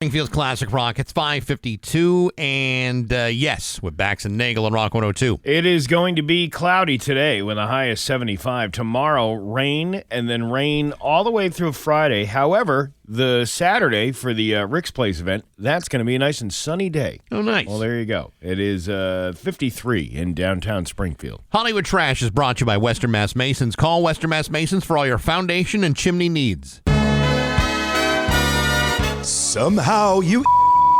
Springfield's Classic Rock. It's 5:52, and yes, with Bax and Nagle and Rock 102. It is going to be cloudy today with a high of 75. Tomorrow, rain, and then rain all the way through Friday. However, the Saturday for the Rick's Place event, that's going to be a nice and sunny day. Oh, nice. Well, there you go. It is 53 in downtown Springfield. Hollywood Trash is brought to you by Western Mass Masons. Call Western Mass Masons for all your foundation and chimney needs. Somehow you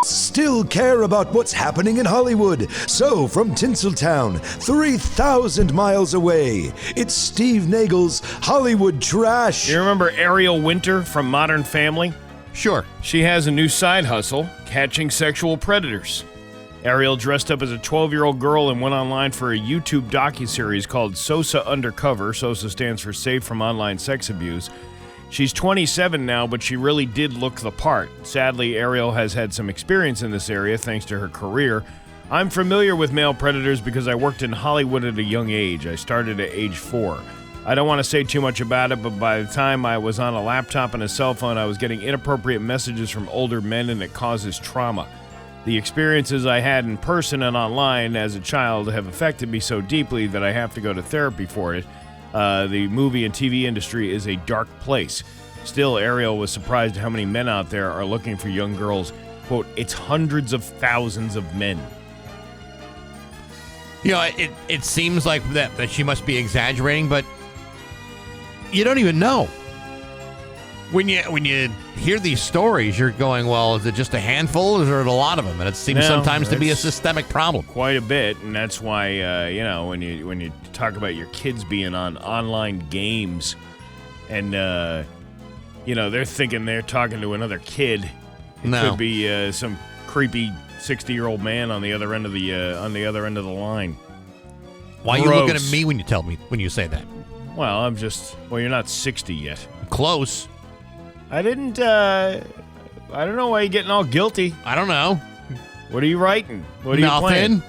still care about what's happening in Hollywood. So from Tinseltown, 3,000 miles away, it's Steve Nagle's Hollywood Trash. You remember Ariel Winter from Modern Family? Sure. She has a new side hustle, catching sexual predators. Ariel dressed up as a 12-year-old girl and went online for a YouTube docuseries called SOSA Undercover. SOSA stands for Safe from Online Sex Abuse. She's 27 now, but she really did look the part. Sadly, Ariel has had some experience in this area thanks to her career. I'm familiar with male predators because I worked in Hollywood at a young age. I started at age 4. I don't want to say too much about it, but by the time I was on a laptop and a cell phone, I was getting inappropriate messages from older men, and it causes trauma. The experiences I had in person and online as a child have affected me so deeply that I have to go to therapy for it. The movie and TV industry is a dark place. Still, Ariel was surprised at how many men out there are looking for young girls. Quote, it's hundreds of thousands of men. You know, it seems like that she must be exaggerating, but you don't even know. When you hear these stories, you're going, well, is it just a handful or is there a lot of them? And it seems sometimes to be a systemic problem. Quite a bit, and that's why, when you talk about your kids being on online games and, they're thinking they're talking to another kid. It could be some creepy 60-year-old man on the other end of the line. Why are you looking at me when you say that? Well, you're not 60 yet. Close. I don't know why you're getting all guilty. I don't know. What are you writing? What are you playing?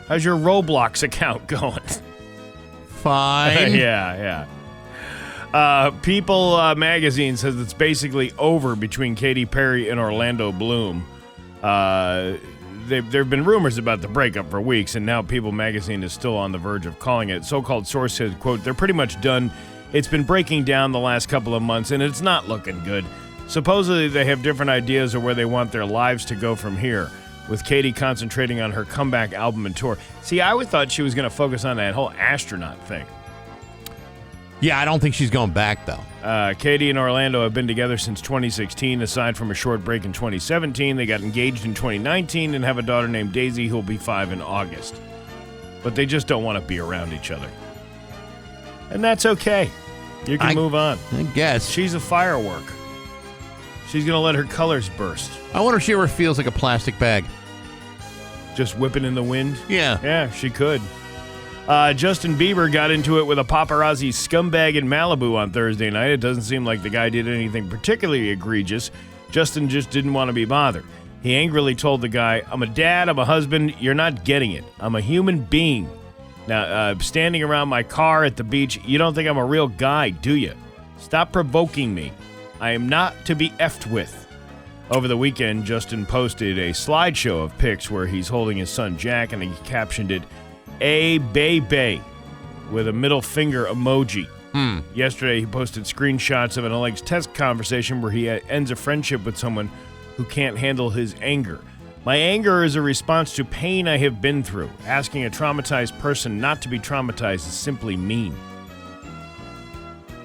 How's your Roblox account going? Fine. Yeah. People magazine says it's basically over between Katy Perry and Orlando Bloom. There have been rumors about the breakup for weeks, and now People magazine is still on the verge of calling it. So-called source said, quote, they're pretty much done. It's been breaking down the last couple of months, and it's not looking good. Supposedly, they have different ideas of where they want their lives to go from here, with Katy concentrating on her comeback album and tour. See, I always thought she was going to focus on that whole astronaut thing. Yeah, I don't think she's going back, though. Katy and Orlando have been together since 2016. Aside from a short break in 2017, they got engaged in 2019 and have a daughter named Daisy who will be 5 in August. But they just don't want to be around each other. And that's okay. You can move on. I guess. She's a firework. She's going to let her colors burst. I wonder if she ever feels like a plastic bag. Just whipping in the wind? Yeah. Yeah, she could. Justin Bieber got into it with a paparazzi scumbag in Malibu on Thursday night. It doesn't seem like the guy did anything particularly egregious. Justin just didn't want to be bothered. He angrily told the guy, I'm a dad, I'm a husband, you're not getting it. I'm a human being. Now, standing around my car at the beach, you don't think I'm a real guy, do you? Stop provoking me. I am not to be effed with. Over the weekend, Justin posted a slideshow of pics where he's holding his son Jack, and he captioned it, "A baby," with a middle finger emoji. Yesterday, he posted screenshots of an alleged text conversation where he ends a friendship with someone who can't handle his anger. My anger is a response to pain I have been through. Asking a traumatized person not to be traumatized is simply mean.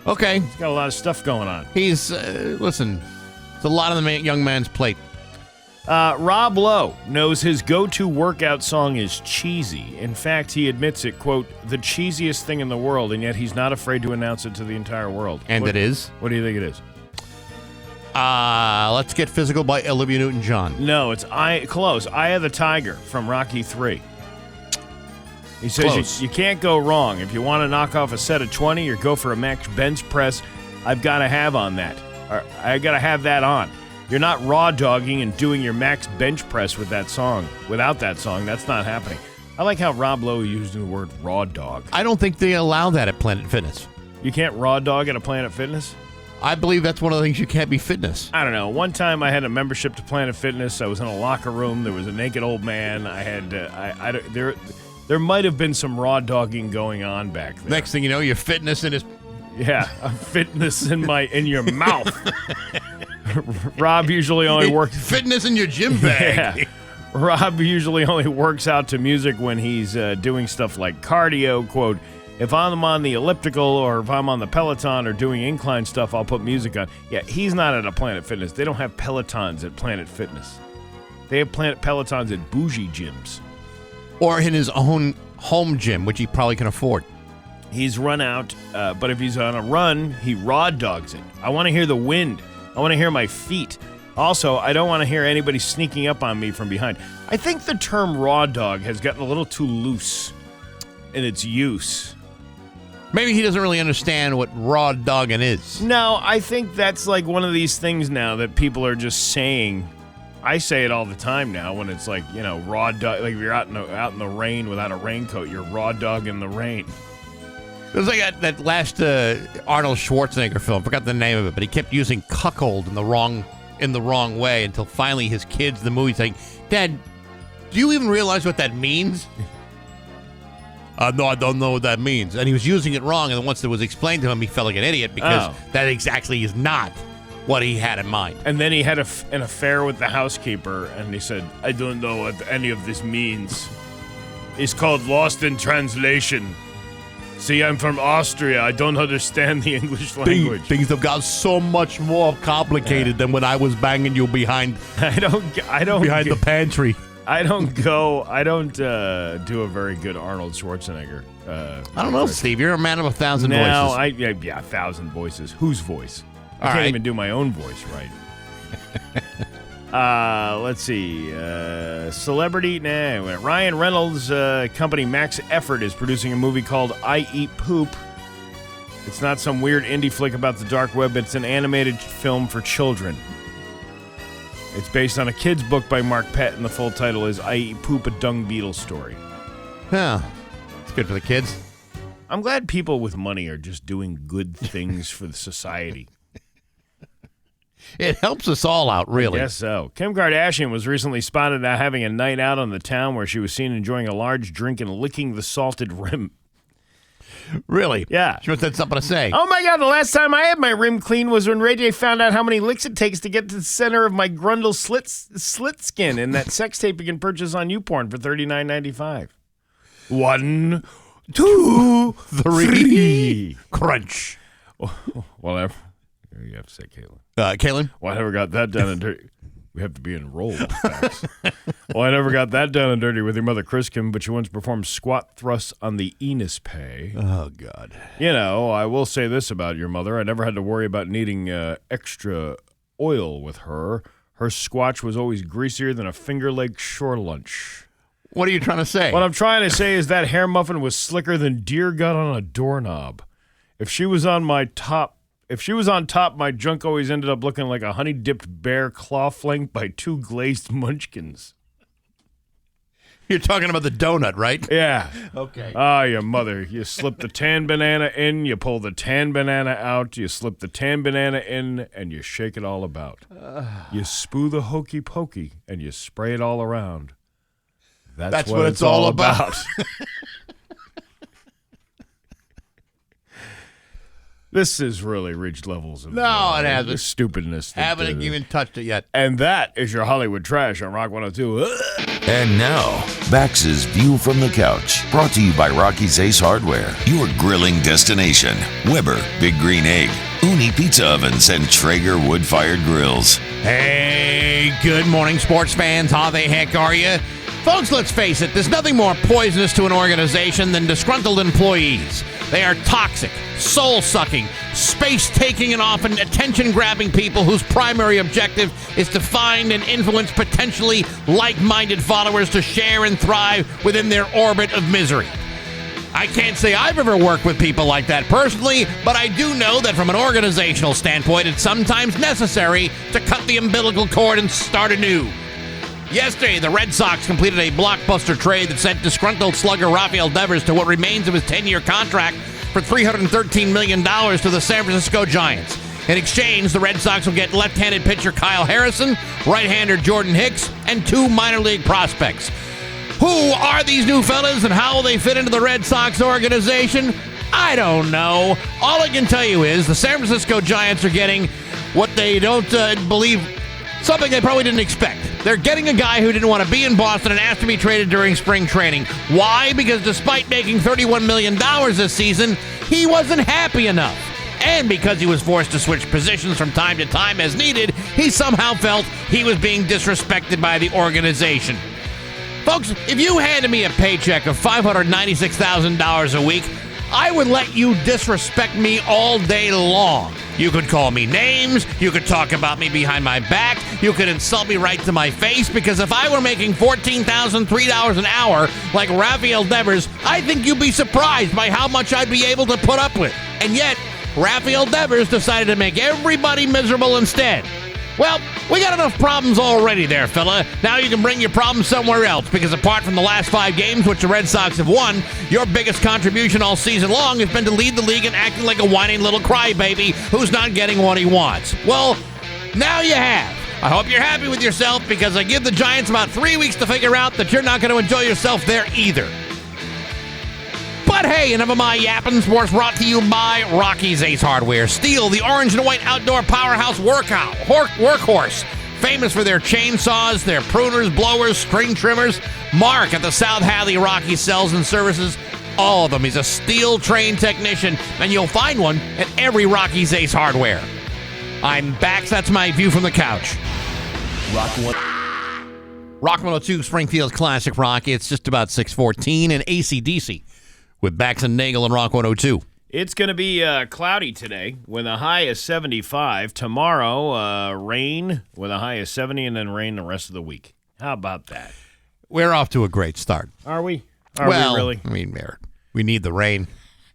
Okay. He's got a lot of stuff going on. He's, listen, it's a lot on the young man's plate. Rob Lowe knows his go-to workout song is cheesy. In fact, he admits it, quote, the cheesiest thing in the world, and yet he's not afraid to announce it to the entire world. And it is? What do you think it is? Let's Get Physical by Olivia Newton-John. No, it's close. Eye of the Tiger from Rocky III. He says you can't go wrong. If you want to knock off a set of 20 or go for a max bench press, I've got to have on that. Or I got to have that on. You're not raw dogging and doing your max bench press with that song. Without that song, that's not happening. I like how Rob Lowe used the word raw dog. I don't think they allow that at Planet Fitness. You can't raw dog at a Planet Fitness? I believe that's one of the things you can't be fitness. I don't know. One time I had a membership to Planet Fitness. I was in a locker room. There was a naked old man. I had there might have been some raw dogging going on back there. Next thing you know, your fitness in his... Yeah, a fitness in your mouth. Rob usually only works... Fitness in your gym bag. Yeah. Rob usually only works out to music when he's doing stuff like cardio, quote, if I'm on the elliptical or if I'm on the Peloton or doing incline stuff, I'll put music on. Yeah, he's not at a Planet Fitness. They don't have Pelotons at Planet Fitness. They have Pelotons at bougie gyms. Or in his own home gym, which he probably can afford. He's run out, but if he's on a run, he raw dogs it. I want to hear the wind. I want to hear my feet. Also, I don't want to hear anybody sneaking up on me from behind. I think the term raw dog has gotten a little too loose in its use. Maybe he doesn't really understand what raw dogging is. No, I think that's like one of these things now that people are just saying. I say it all the time now when it's like, raw dog. Like if you're out in the rain without a raincoat, you're raw dog in the rain. It was like that last Arnold Schwarzenegger film. Forgot the name of it, but he kept using cuckold in the wrong way until finally his kids, the movie, saying, "Dad, do you even realize what that means?" No, I don't know what that means. And he was using it wrong, and then once it was explained to him, he felt like an idiot because that exactly is not what he had in mind. And then he had an affair with the housekeeper, and he said, I don't know what any of this means. It's called Lost in Translation. See, I'm from Austria. I don't understand the English language. Things have got so much more complicated than when I was banging you behind the pantry. I don't do a very good Arnold Schwarzenegger. I don't know, Steve. You're a man of 1,000 voices. No, 1,000 voices. Whose voice? I can't even do my own voice right. Let's see. Celebrity. Ryan Reynolds' company Max Effort is producing a movie called I Eat Poop. It's not some weird indie flick about the dark web. It's an animated film for children. It's based on a kid's book by Mark Pett, and the full title is I Eat Poop, a Dung Beetle Story. Yeah, it's good for the kids. I'm glad people with money are just doing good things for the society. It helps us all out, really. I guess so. Kim Kardashian was recently spotted having a night out on the town where she was seen enjoying a large drink and licking the salted rim. Really? Yeah. She must have something to say. Oh, my God. The last time I had my rim clean was when Ray J found out how many licks it takes to get to the center of my grundle slit skin in that sex tape you can purchase on YouPorn for $39.95. 1, 2, 3. Crunch. Whatever. You have to say Caitlin. Caitlin? Well, I never got that done and dirty. We have to be enrolled. Well, I never got that done and dirty with your mother, Chris Kim, but she once performed squat thrusts on the Enos pay. Oh, God. I will say this about your mother. I never had to worry about needing extra oil with her. Her squatch was always greasier than a Finger Lake shore lunch. What are you trying to say? What I'm trying to say is that hair muffin was slicker than deer gut on a doorknob. If she was on top, my junk always ended up looking like a honey-dipped bear claw flanked by 2 glazed munchkins. You're talking about the donut, right? Yeah. Okay. Your mother. You slip the tan banana in, you pull the tan banana out, you slip the tan banana in, and you shake it all about. You spoo the hokey pokey, and you spray it all around. That's what it's all about. This has really reached levels of it hasn't. Stupidness. Haven't even touched it yet. And that is your Hollywood Trash on Rock 102. And now, Bax's View from the Couch, brought to you by Rocky's Ace Hardware, your grilling destination. Weber, Big Green Egg, Uni Pizza Ovens, and Traeger Wood-Fired Grills. Hey, good morning, sports fans. How the heck are you? Folks, let's face it, there's nothing more poisonous to an organization than disgruntled employees. They are toxic, soul-sucking, space-taking, and often attention-grabbing people whose primary objective is to find and influence potentially like-minded followers to share and thrive within their orbit of misery. I can't say I've ever worked with people like that personally, but I do know that from an organizational standpoint, it's sometimes necessary to cut the umbilical cord and start anew. Yesterday, the Red Sox completed a blockbuster trade that sent disgruntled slugger Rafael Devers to what remains of his 10-year contract for $313 million to the San Francisco Giants. In exchange, the Red Sox will get left-handed pitcher Kyle Harrison, right-hander Jordan Hicks, and 2 minor league prospects. Who are these new fellas and how will they fit into the Red Sox organization? I don't know. All I can tell you is the San Francisco Giants are getting what they don't believe, something they probably didn't expect. They're getting a guy who didn't want to be in Boston and asked to be traded during spring training. Why? Because despite making $31 million this season, he wasn't happy enough. And because he was forced to switch positions from time to time as needed, he somehow felt he was being disrespected by the organization. Folks, if you handed me a paycheck of $596,000 a week, I would let you disrespect me all day long. You could call me names, you could talk about me behind my back, you could insult me right to my face, because if I were making $14,003 an hour like Rafael Devers, I think you'd be surprised by how much I'd be able to put up with. And yet, Rafael Devers decided to make everybody miserable instead. Well, we got enough problems already there, fella. Now you can bring your problems somewhere else, because apart from the last 5 games, which the Red Sox have won, your biggest contribution all season long has been to lead the league in acting like a whining little crybaby who's not getting what he wants. Well, now you have. I hope you're happy with yourself, because I give the Giants about 3 weeks to figure out that you're not going to enjoy yourself there either. But hey, enough of my yapping. Sports brought to you by Rocky's Ace Hardware. Steel, the orange and white outdoor powerhouse workhorse. Famous for their chainsaws, their pruners, blowers, string trimmers. Mark at the South Hadley Rocky sells and services all of them. He's a steel trained technician, and you'll find one at every Rocky's Ace Hardware. I'm Bax. That's my view from the couch. Rock 102, Springfield's classic rock. It's just about 6:14 and AC/DC. With Bax and Nagle and Rock 102. It's going to be cloudy today with a high of 75. Tomorrow, rain with a high of 70, and then rain the rest of the week. How about that? We're off to a great start. Are we? Are we really? I mean, we need the rain.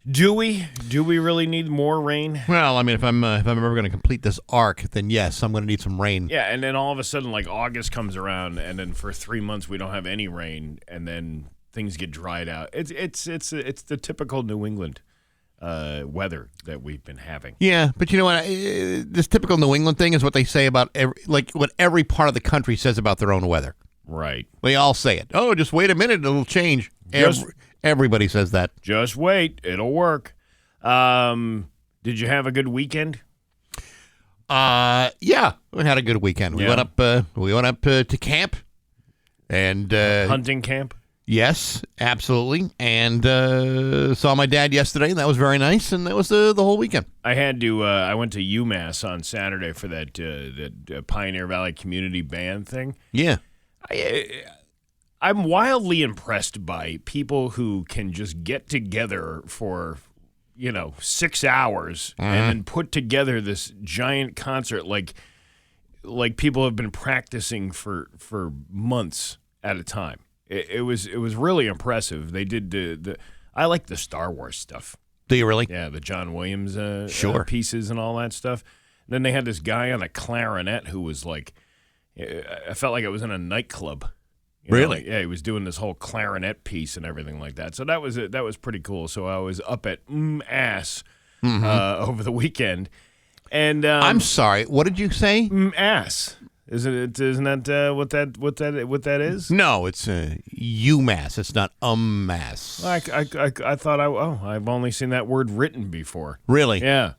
Do we? Do we really need more rain? Well, I mean, if I'm ever going to complete this arc, then yes, I'm going to need some rain. Yeah, and then all of a sudden, like August comes around, and then for 3 months we don't have any rain, and then things get dried out. It's the typical New England weather that we've been having. Yeah, but you know what? This typical New England thing is what they say about what every part of the country says about their own weather. Right. They all say it. Oh, just wait a minute, it'll change. Everybody says that. Just wait, it'll work. Did you have a good weekend? Yeah, we had a good weekend. We went up to camp and hunting camp. Yes, absolutely. And saw my dad yesterday, and that was very nice, and that was the whole weekend. I had to. I went to UMass on Saturday for that Pioneer Valley Community Band thing. Yeah. I'm wildly impressed by people who can just get together for, 6 hours and then put together this giant concert like people have been practicing for months at a time. It was really impressive. They did I like the Star Wars stuff. Do you really? Yeah, the John Williams pieces and all that stuff. And then they had this guy on a clarinet who was like, I felt like I was in a nightclub. Really? Yeah, he was doing this whole clarinet piece and everything like that. So that was pretty cool. So I was up at ass over the weekend. And I'm sorry, what did you say? Ass. Isn't that what that is? No, it's UMass. It's not mass. I thought I've only seen that word written before. Really? Yeah.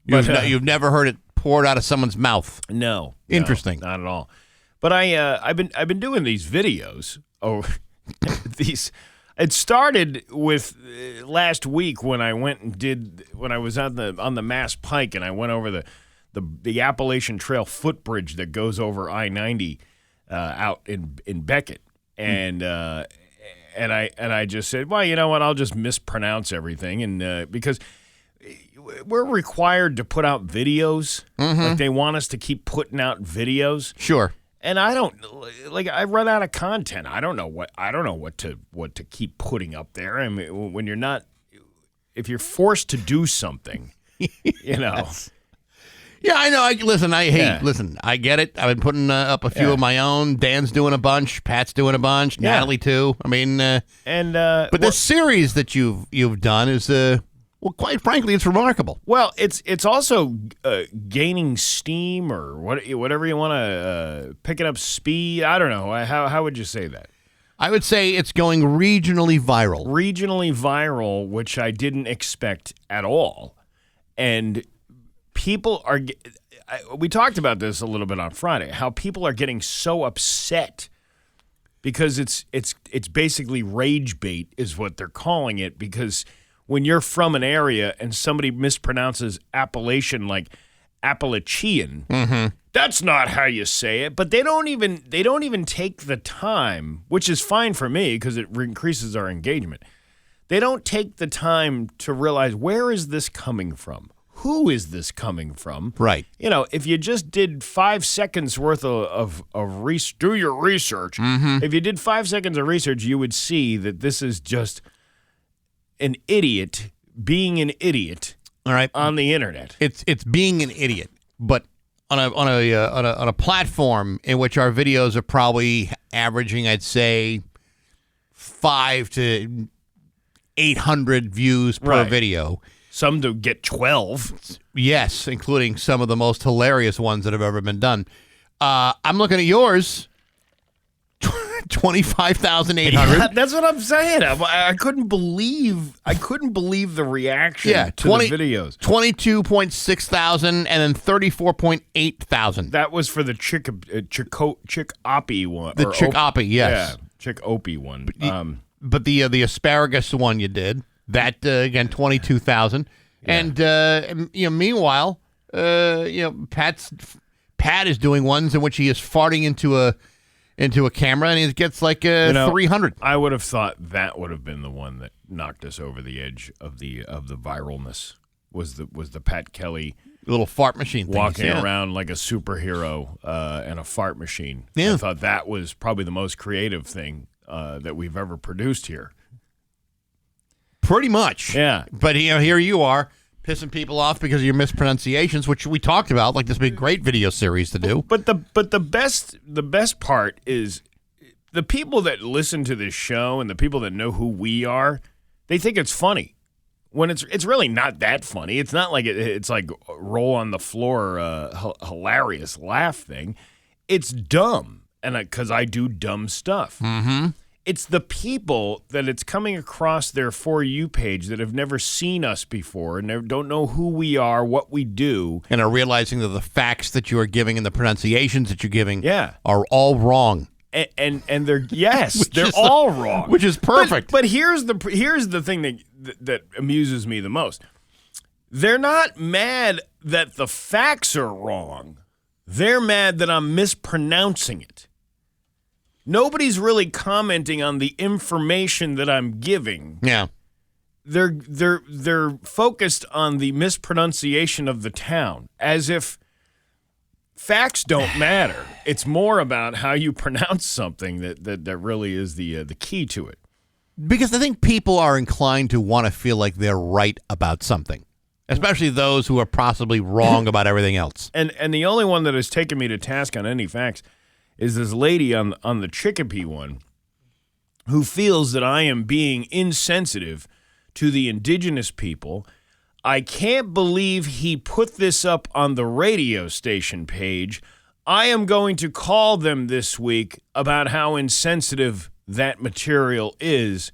You've never heard it poured out of someone's mouth. No. Interesting. No, not at all. But I've been doing these videos. Oh, these. It started with last week when I was on the Mass Pike and I went over the Appalachian Trail footbridge that goes over I-90 out in Beckett, and I just said, well, you know what? I'll just mispronounce everything, and because we're required to put out videos, like they want us to keep putting out videos. Sure. And I don't I run out of content. I don't know what to keep putting up there. I mean, when you're not, if you're forced to do something, Yes. Yeah, I know. Listen, I get it. I've been putting up a few of my own. Dan's doing a bunch. Pat's doing a bunch. Natalie too. I mean, but the series that you've done is Well, quite frankly, it's remarkable. Well, it's also gaining steam or whatever you want to picking up speed. I don't know. How would you say that? I would say it's going regionally viral. Regionally viral, which I didn't expect at all. And people are. We talked about this a little bit on Friday. How people are getting so upset because it's basically rage bait is what they're calling it. Because when you're from an area and somebody mispronounces Appalachian like Appalachian, that's not how you say it. But they don't even take the time, which is fine for me because it increases our engagement. They don't take the time to realize, where is this coming from? Who is this coming from? Right. You know, if you just did 5 seconds worth of do your research. If you did 5 seconds of research, you would see that this is just an idiot being an idiot. All right. On the internet. It's being an idiot, but on a platform in which our videos are probably averaging, I'd say, 500 to 800 views per video. Some to get 12. Yes, including some of the most hilarious ones that have ever been done. I'm looking at yours. 25,800. That's what I'm saying. I couldn't believe the reaction to the videos. 22.6 thousand and then 34.8 thousand. That was for the Chick Oppie one. The Chick Oppie, yes. Yeah, Chick Opie one. But the asparagus one you did, that again 22,000. Yeah. And meanwhile, Pat is doing ones in which he is farting into a camera, and he gets like 300. I would have thought that would have been the one that knocked us over the edge of the viralness. Was the Pat Kelly little fart machine thing, walking around like a superhero and a fart machine? Yeah. I thought that was probably the most creative thing that we've ever produced here. Pretty much, yeah. But here you are pissing people off because of your mispronunciations, which we talked about. Like, this would be a great video series to do. But the best part is the people that listen to this show and the people that know who we are, they think it's funny. When it's really not that funny. It's not like it's like roll on the floor hilarious laugh thing. It's dumb, and because I do dumb stuff. Mm-hmm. It's the people that it's coming across their For You page that have never seen us before and don't know who we are, what we do. And are realizing that the facts that you are giving and the pronunciations that you're giving are all wrong. And they're, yes, they're all wrong. Which is perfect. But here's the thing that amuses me the most. They're not mad that the facts are wrong. They're mad that I'm mispronouncing it. Nobody's really commenting on the information that I'm giving. Yeah. They're focused on the mispronunciation of the town, as if facts don't matter. It's more about how you pronounce something that really is the key to it. Because I think people are inclined to want to feel like they're right about something, especially those who are possibly wrong about everything else. And the only one that has taken me to task on any facts is this lady on the Chicopee one who feels that I am being insensitive to the indigenous people. I can't believe he put this up on the radio station page. I am going to call them this week about how insensitive that material is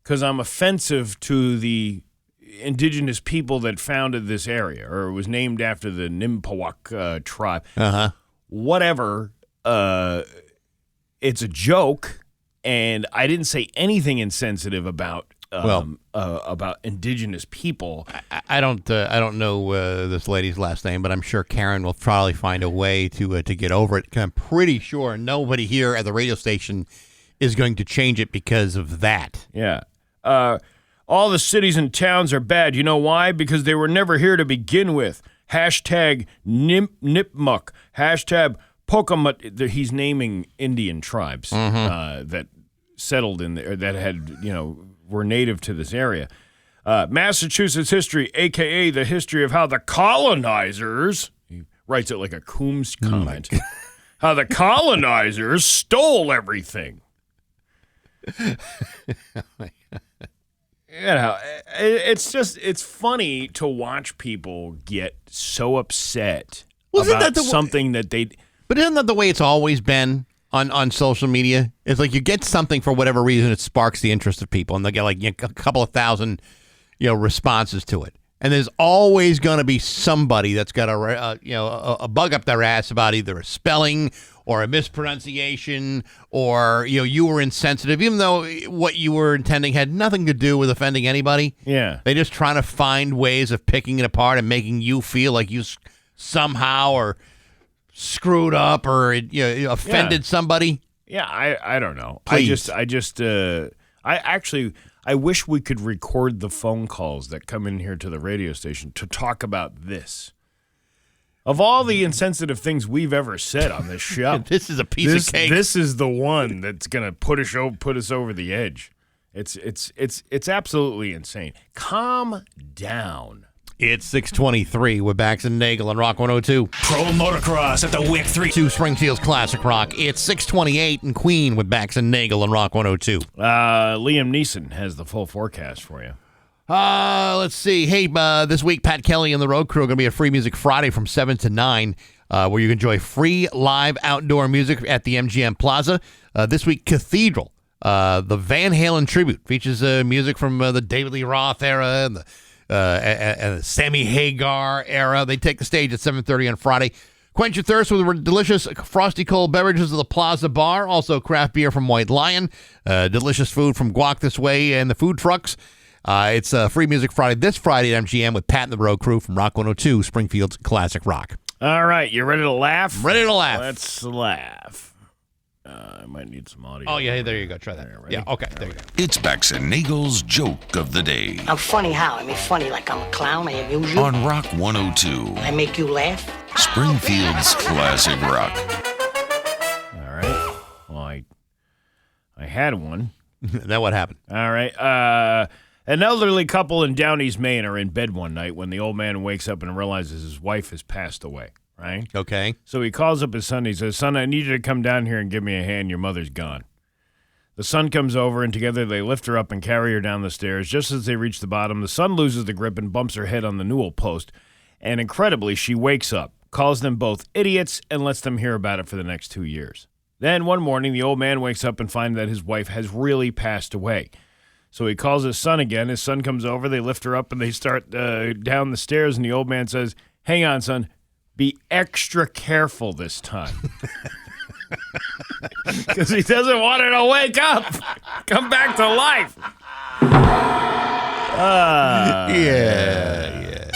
because I'm offensive to the indigenous people that founded this area, or it was named after the Nimpawak tribe. Uh-huh. Whatever. It's a joke, and I didn't say anything insensitive about indigenous people. I don't know this lady's last name, but I'm sure Karen will probably find a way to get over it. I'm pretty sure nobody here at the radio station is going to change it because of that. Yeah. All the cities and towns are bad. You know why? Because they were never here to begin with. Hashtag Nipmuc. Hashtag Pokemon. He's naming Indian tribes that settled in there, that had, were native to this area. Massachusetts history, a.k.a. the history of how the colonizers, he writes it like a Coombs comment, how the colonizers stole everything. it's funny to watch people get so upset Wasn't about that the something that they. But isn't that the way it's always been on social media? It's like you get something for whatever reason, it sparks the interest of people, and they'll get like a couple of thousand, responses to it. And there's always going to be somebody that's got a bug up their ass about either a spelling or a mispronunciation, or you were insensitive, even though what you were intending had nothing to do with offending anybody. Yeah, they're just trying to find ways of picking it apart and making you feel like you somehow or screwed up or offended somebody. Yeah, I don't know. Please. I wish we could record the phone calls that come in here to the radio station to talk about this. Of all the insensitive things we've ever said on this show, this is a piece of cake. This is the one that's gonna put us over the edge. It's absolutely insane. Calm down. It's 6:23 with Bax and Nagle on Rock 102. Pro Motocross at the WIC 3. To Springfield's Classic Rock. It's 6:28 in Queen with Bax and Nagle on Rock 102. Liam Neeson has the full forecast for you. Let's see. Hey, this week, Pat Kelly and the Road Crew are going to be a Free Music Friday from 7 to 9, where you can enjoy free live outdoor music at the MGM Plaza. This week, Cathedral, the Van Halen tribute, features music from the David Lee Roth era and the Sammy Hagar era. They take the stage at 7:30 on Friday. Quench your thirst with delicious frosty cold beverages at the Plaza Bar. Also, craft beer from White Lion. Delicious food from Guac This Way and the food trucks. It's Free Music Friday this Friday at MGM with Pat and the Road Crew from Rock 102, Springfield's Classic Rock. All right, you ready to laugh? I'm ready to laugh. Let's laugh. I might need some audio. Oh, yeah, there you go. Try that. Yeah, okay, there you go. It's Bax and Nagle's Joke of the Day I'm funny how? I mean funny like I'm a clown, I amuse you. on Rock 102, I make you laugh. Springfield's Classic Rock. All right. Well, I had one. Then what happened? All right. An elderly couple in Downey's, Maine are in bed one night when the old man wakes up and realizes his wife has passed away, right? Okay. So he calls up his son. He says, "Son, I need you to come down here and give me a hand. Your mother's gone." The son comes over, and together they lift her up and carry her down the stairs. Just as they reach the bottom, the son loses the grip and bumps her head on the newel post. And incredibly, she wakes up, calls them both idiots, and lets them hear about it for the next 2 years. Then one morning, the old man wakes up and finds that his wife has really passed away. So he calls his son again. His son comes over. They lift her up, and they start down the stairs. And the old man says, "Hang on, son. Be extra careful this time." Because he doesn't want her to wake up. Come back to life. Yeah.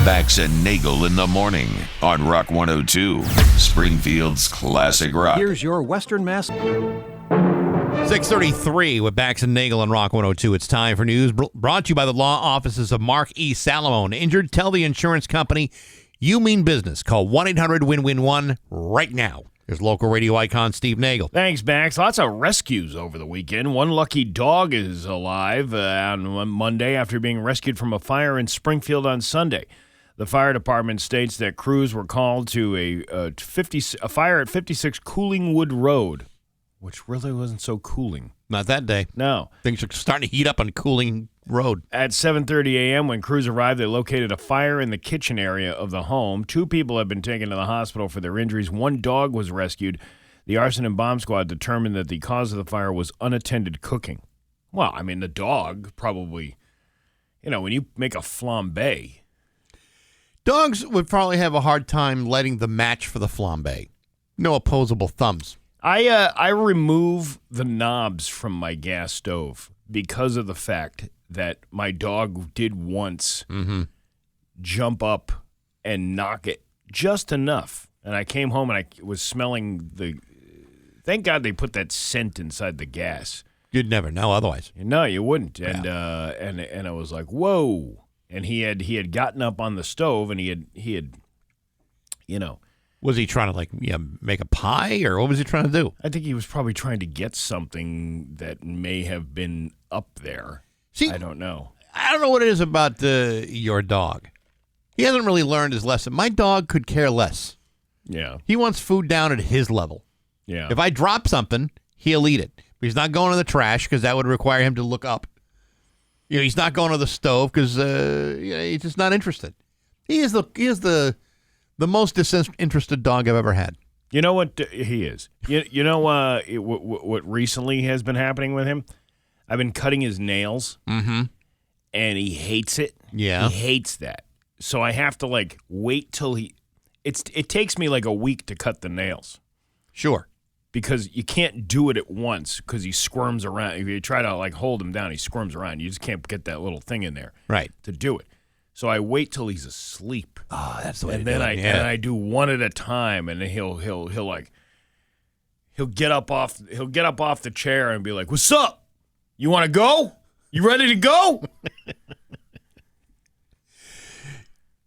Bax and Nagle in the morning on Rock 102, Springfield's Classic Rock. Here's your Western Mass. 6:33 with Bax and Nagle on Rock 102. It's time for news brought to you by the law offices of Mark E. Salamone. Injured? Tell the insurance company you mean business. Call 1-800-WIN-WIN-1 right now. Here's local radio icon Steve Nagle. Thanks, Max. Lots of rescues over the weekend. One lucky dog is alive on Monday after being rescued from a fire in Springfield on Sunday. The fire department states that crews were called to a fire at 56 Coolingwood Road, which really wasn't so cooling. Not that day. No. Things are starting to heat up on Cooling Road. At 7:30 a.m., when crews arrived, they located a fire in the kitchen area of the home. 2 people have been taken to the hospital for their injuries. 1 dog was rescued. The arson and bomb squad determined that the cause of the fire was unattended cooking. Well, I mean, the dog probably, when you make a flambe. Dogs would probably have a hard time lighting the match for the flambe. No opposable thumbs. I remove the knobs from my gas stove because of the fact that my dog did once jump up and knock it just enough. And I came home and I was smelling thank God they put that scent inside the gas. You'd never know otherwise. No, you wouldn't. And and I was like, whoa. And he had gotten up on the stove and he had Was he trying to make a pie, or what was he trying to do? I think he was probably trying to get something that may have been up there. See, I don't know. I don't know what it is about your dog. He hasn't really learned his lesson. My dog could care less. Yeah. He wants food down at his level. Yeah. If I drop something, he'll eat it. But he's not going to the trash because that would require him to look up. He's not going to the stove because he's just not interested. He is the most disinterested dog I've ever had. You know what he is? You know what recently has been happening with him? I've been cutting his nails, and he hates it. Yeah. He hates that. So I have to, wait till it takes me, a week to cut the nails. Sure. Because you can't do it at once because he squirms around. If you try to, hold him down, he squirms around. You just can't get that little thing in there to do it. So I wait till he's asleep. Oh, that's the way and to then do it. And I do one at a time, and then he'll get up off the chair and be like, "What's up? You want to go? You ready to go?"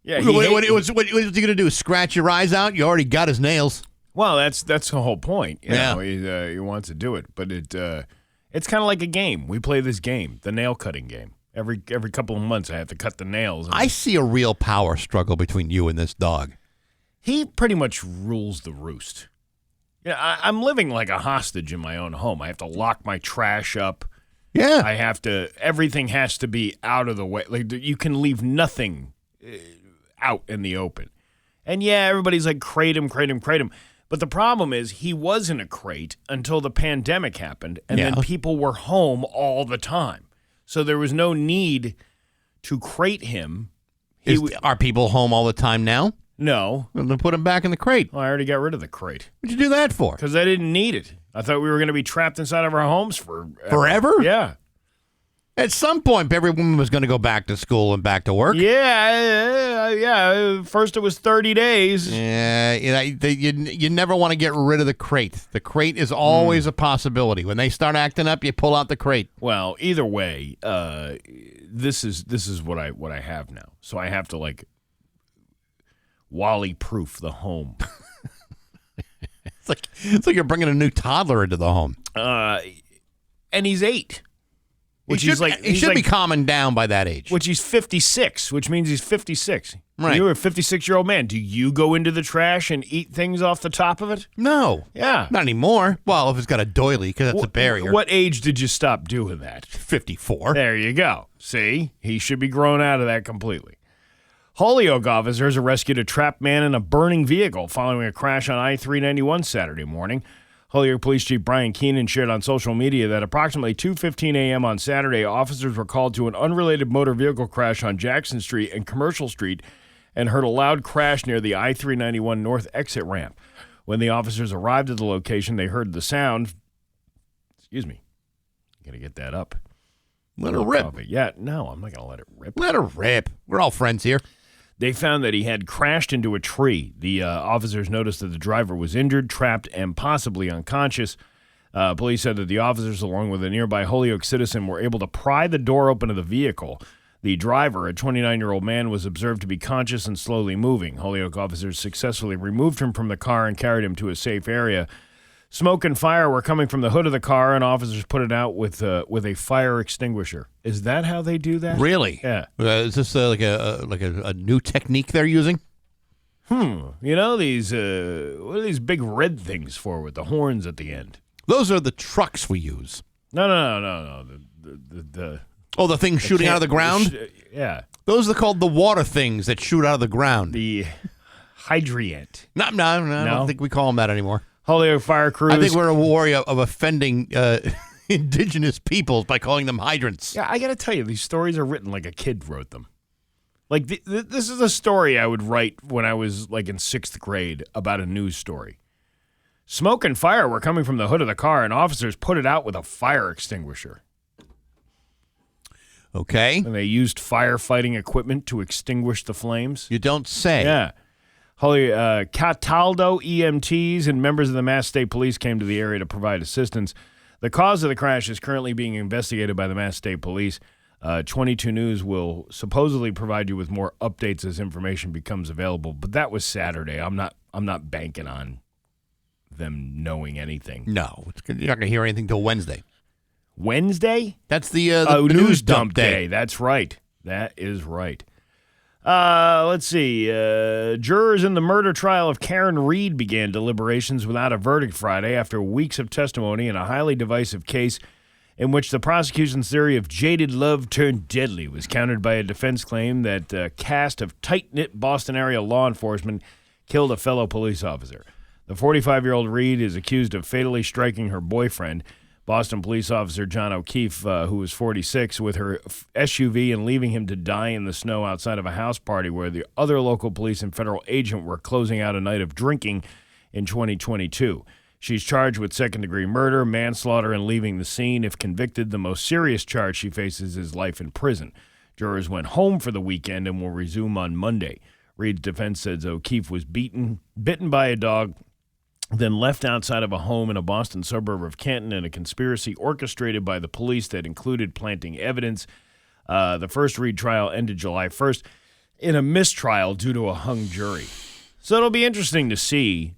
Yeah. What was he going to do? Scratch your eyes out? You already got his nails. Well, that's the whole point. You know, he wants to do it, but it's kind of like a game. We play this game, the nail cutting game. Every couple of months, I have to cut the nails. I see a real power struggle between you and this dog. He pretty much rules the roost. I'm living like a hostage in my own home. I have to lock my trash up. Yeah. Everything has to be out of the way. Like, you can leave nothing out in the open. And yeah, everybody's like, crate him. But the problem is he was in a crate until the pandemic happened, and then people were home all the time. So there was no need to crate him. Are people home all the time now? No. Well, then put him back in the crate. Well, I already got rid of the crate. What'd you do that for? Because I didn't need it. I thought we were going to be trapped inside of our homes forever? Yeah. At some point, every woman was going to go back to school and back to work. Yeah. First it was 30 days. Yeah, you never want to get rid of the crate. The crate is always a possibility. When they start acting up, you pull out the crate. Well, either way, this is what I have now. So I have to Wally-proof the home. It's like you're bringing a new toddler into the home. And he's 8. He should be calming down by that age. Which he's 56, which means he's 56. Right. You're a 56-year-old man. Do you go into the trash and eat things off the top of it? No. Yeah. Not anymore. Well, if it's got a doily, because that's a barrier. What age did you stop doing that? 54. There you go. See? He should be grown out of that completely. Holyoke officers rescued a trapped man in a burning vehicle following a crash on I-391 Saturday morning. Holyoke Police Chief Brian Keenan shared on social media that approximately 2:15 a.m. on Saturday, officers were called to an unrelated motor vehicle crash on Jackson Street and Commercial Street and heard a loud crash near the I-391 North exit ramp. When the officers arrived at the location, they heard the sound. Excuse me. Got to get that up. Let her rip. Yeah, no, I'm not going to let it rip. Let her rip. We're all friends here. They found that he had crashed into a tree. The officers noticed that the driver was injured, trapped, and possibly unconscious. Police said that the officers, along with a nearby Holyoke citizen, were able to pry the door open of the vehicle. The driver, a 29-year-old man, was observed to be conscious and slowly moving. Holyoke officers successfully removed him from the car and carried him to a safe area. Smoke and fire were coming from the hood of the car, and officers put it out with a fire extinguisher. Is that how they do that? Really? Yeah. Is this like a new technique they're using? You know these what are these big red things for with the horns at the end? Those are the trucks we use. No. The things shooting out of the ground? Yeah. Those are called the water things that shoot out of the ground. The hydrant. No, I don't think we call them that anymore. Holyoke fire crews. I think we're a warrior of offending indigenous peoples by calling them hydrants. Yeah, I got to tell you, these stories are written like a kid wrote them. Like, this is a story I would write when I was, in 6th grade about a news story. Smoke and fire were coming from the hood of the car, and officers put it out with a fire extinguisher. Okay. And they used firefighting equipment to extinguish the flames. You don't say. Yeah. Cataldo EMTs and members of the Mass State Police came to the area to provide assistance. The cause of the crash is currently being investigated by the Mass State Police. 22 News will supposedly provide you with more updates as information becomes available. But that was Saturday. I'm not banking on them knowing anything. No, you're not going to hear anything till Wednesday. Wednesday? That's the news dump day. That's right. That is right. Let's see. Jurors in the murder trial of Karen Reed began deliberations without a verdict Friday after weeks of testimony in a highly divisive case in which the prosecution's theory of jaded love turned deadly was countered by a defense claim that a cast of tight-knit Boston area law enforcement killed a fellow police officer. The 45-year-old Reed is accused of fatally striking her boyfriend, Boston police officer John O'Keefe, who was 46, with her SUV and leaving him to die in the snow outside of a house party where the other local police and federal agent were closing out a night of drinking in 2022. She's charged with second-degree murder, manslaughter, and leaving the scene. If convicted, the most serious charge she faces is life in prison. Jurors went home for the weekend and will resume on Monday. Reed's defense says O'Keefe was bitten by a dog, then left outside of a home in a Boston suburb of Canton in a conspiracy orchestrated by the police that included planting evidence. The first Reed trial ended July 1st in a mistrial due to a hung jury. So it'll be interesting to see,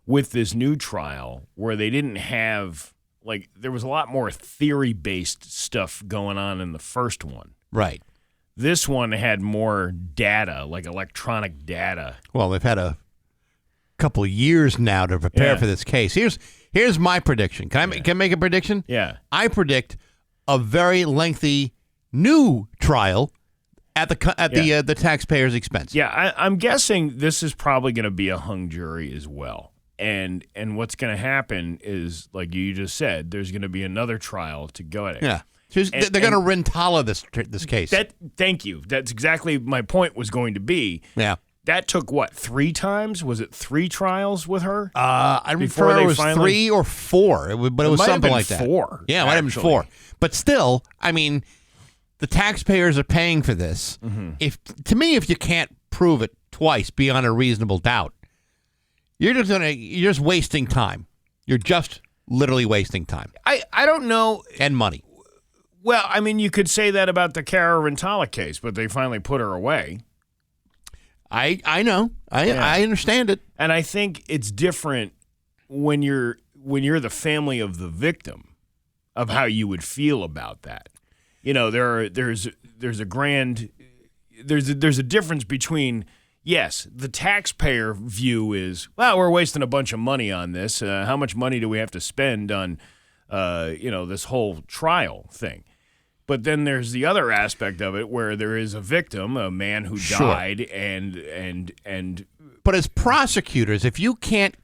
with this new trial where they didn't have, there was a lot more theory-based stuff going on in the first one. Right. This one had more data, like electronic data. Well, they've had a couple of years now to prepare for this case. Here's my prediction. Can I make a prediction? Yeah. I predict a very lengthy new trial at the taxpayer's expense. Yeah, I'm guessing this is probably going to be a hung jury as well. And what's going to happen is, like you just said, there's going to be another trial to go at it. Yeah. They're going to Rentala this case. Thank you. That's exactly my point was going to be. Yeah. That took, 3 times? Was it 3 trials with her? I remember it was 3 or 4, but it was something like that. 4. Yeah, it might have been 4. But still, I mean, the taxpayers are paying for this. Mm-hmm. If you can't prove it twice beyond a reasonable doubt, you're just wasting time. You're just literally wasting time. I don't know. And money. Well, I mean, you could say that about the Cara Rentala case, but they finally put her away. I know. I understand it. And I think it's different when you're the family of the victim, of how you would feel about that. You know, there's a difference between, yes, the taxpayer view is, well, we're wasting a bunch of money on this. How much money do we have to spend on this whole trial thing? But then there's the other aspect of it where there is a victim, a man who died, and. But as prosecutors, if you can't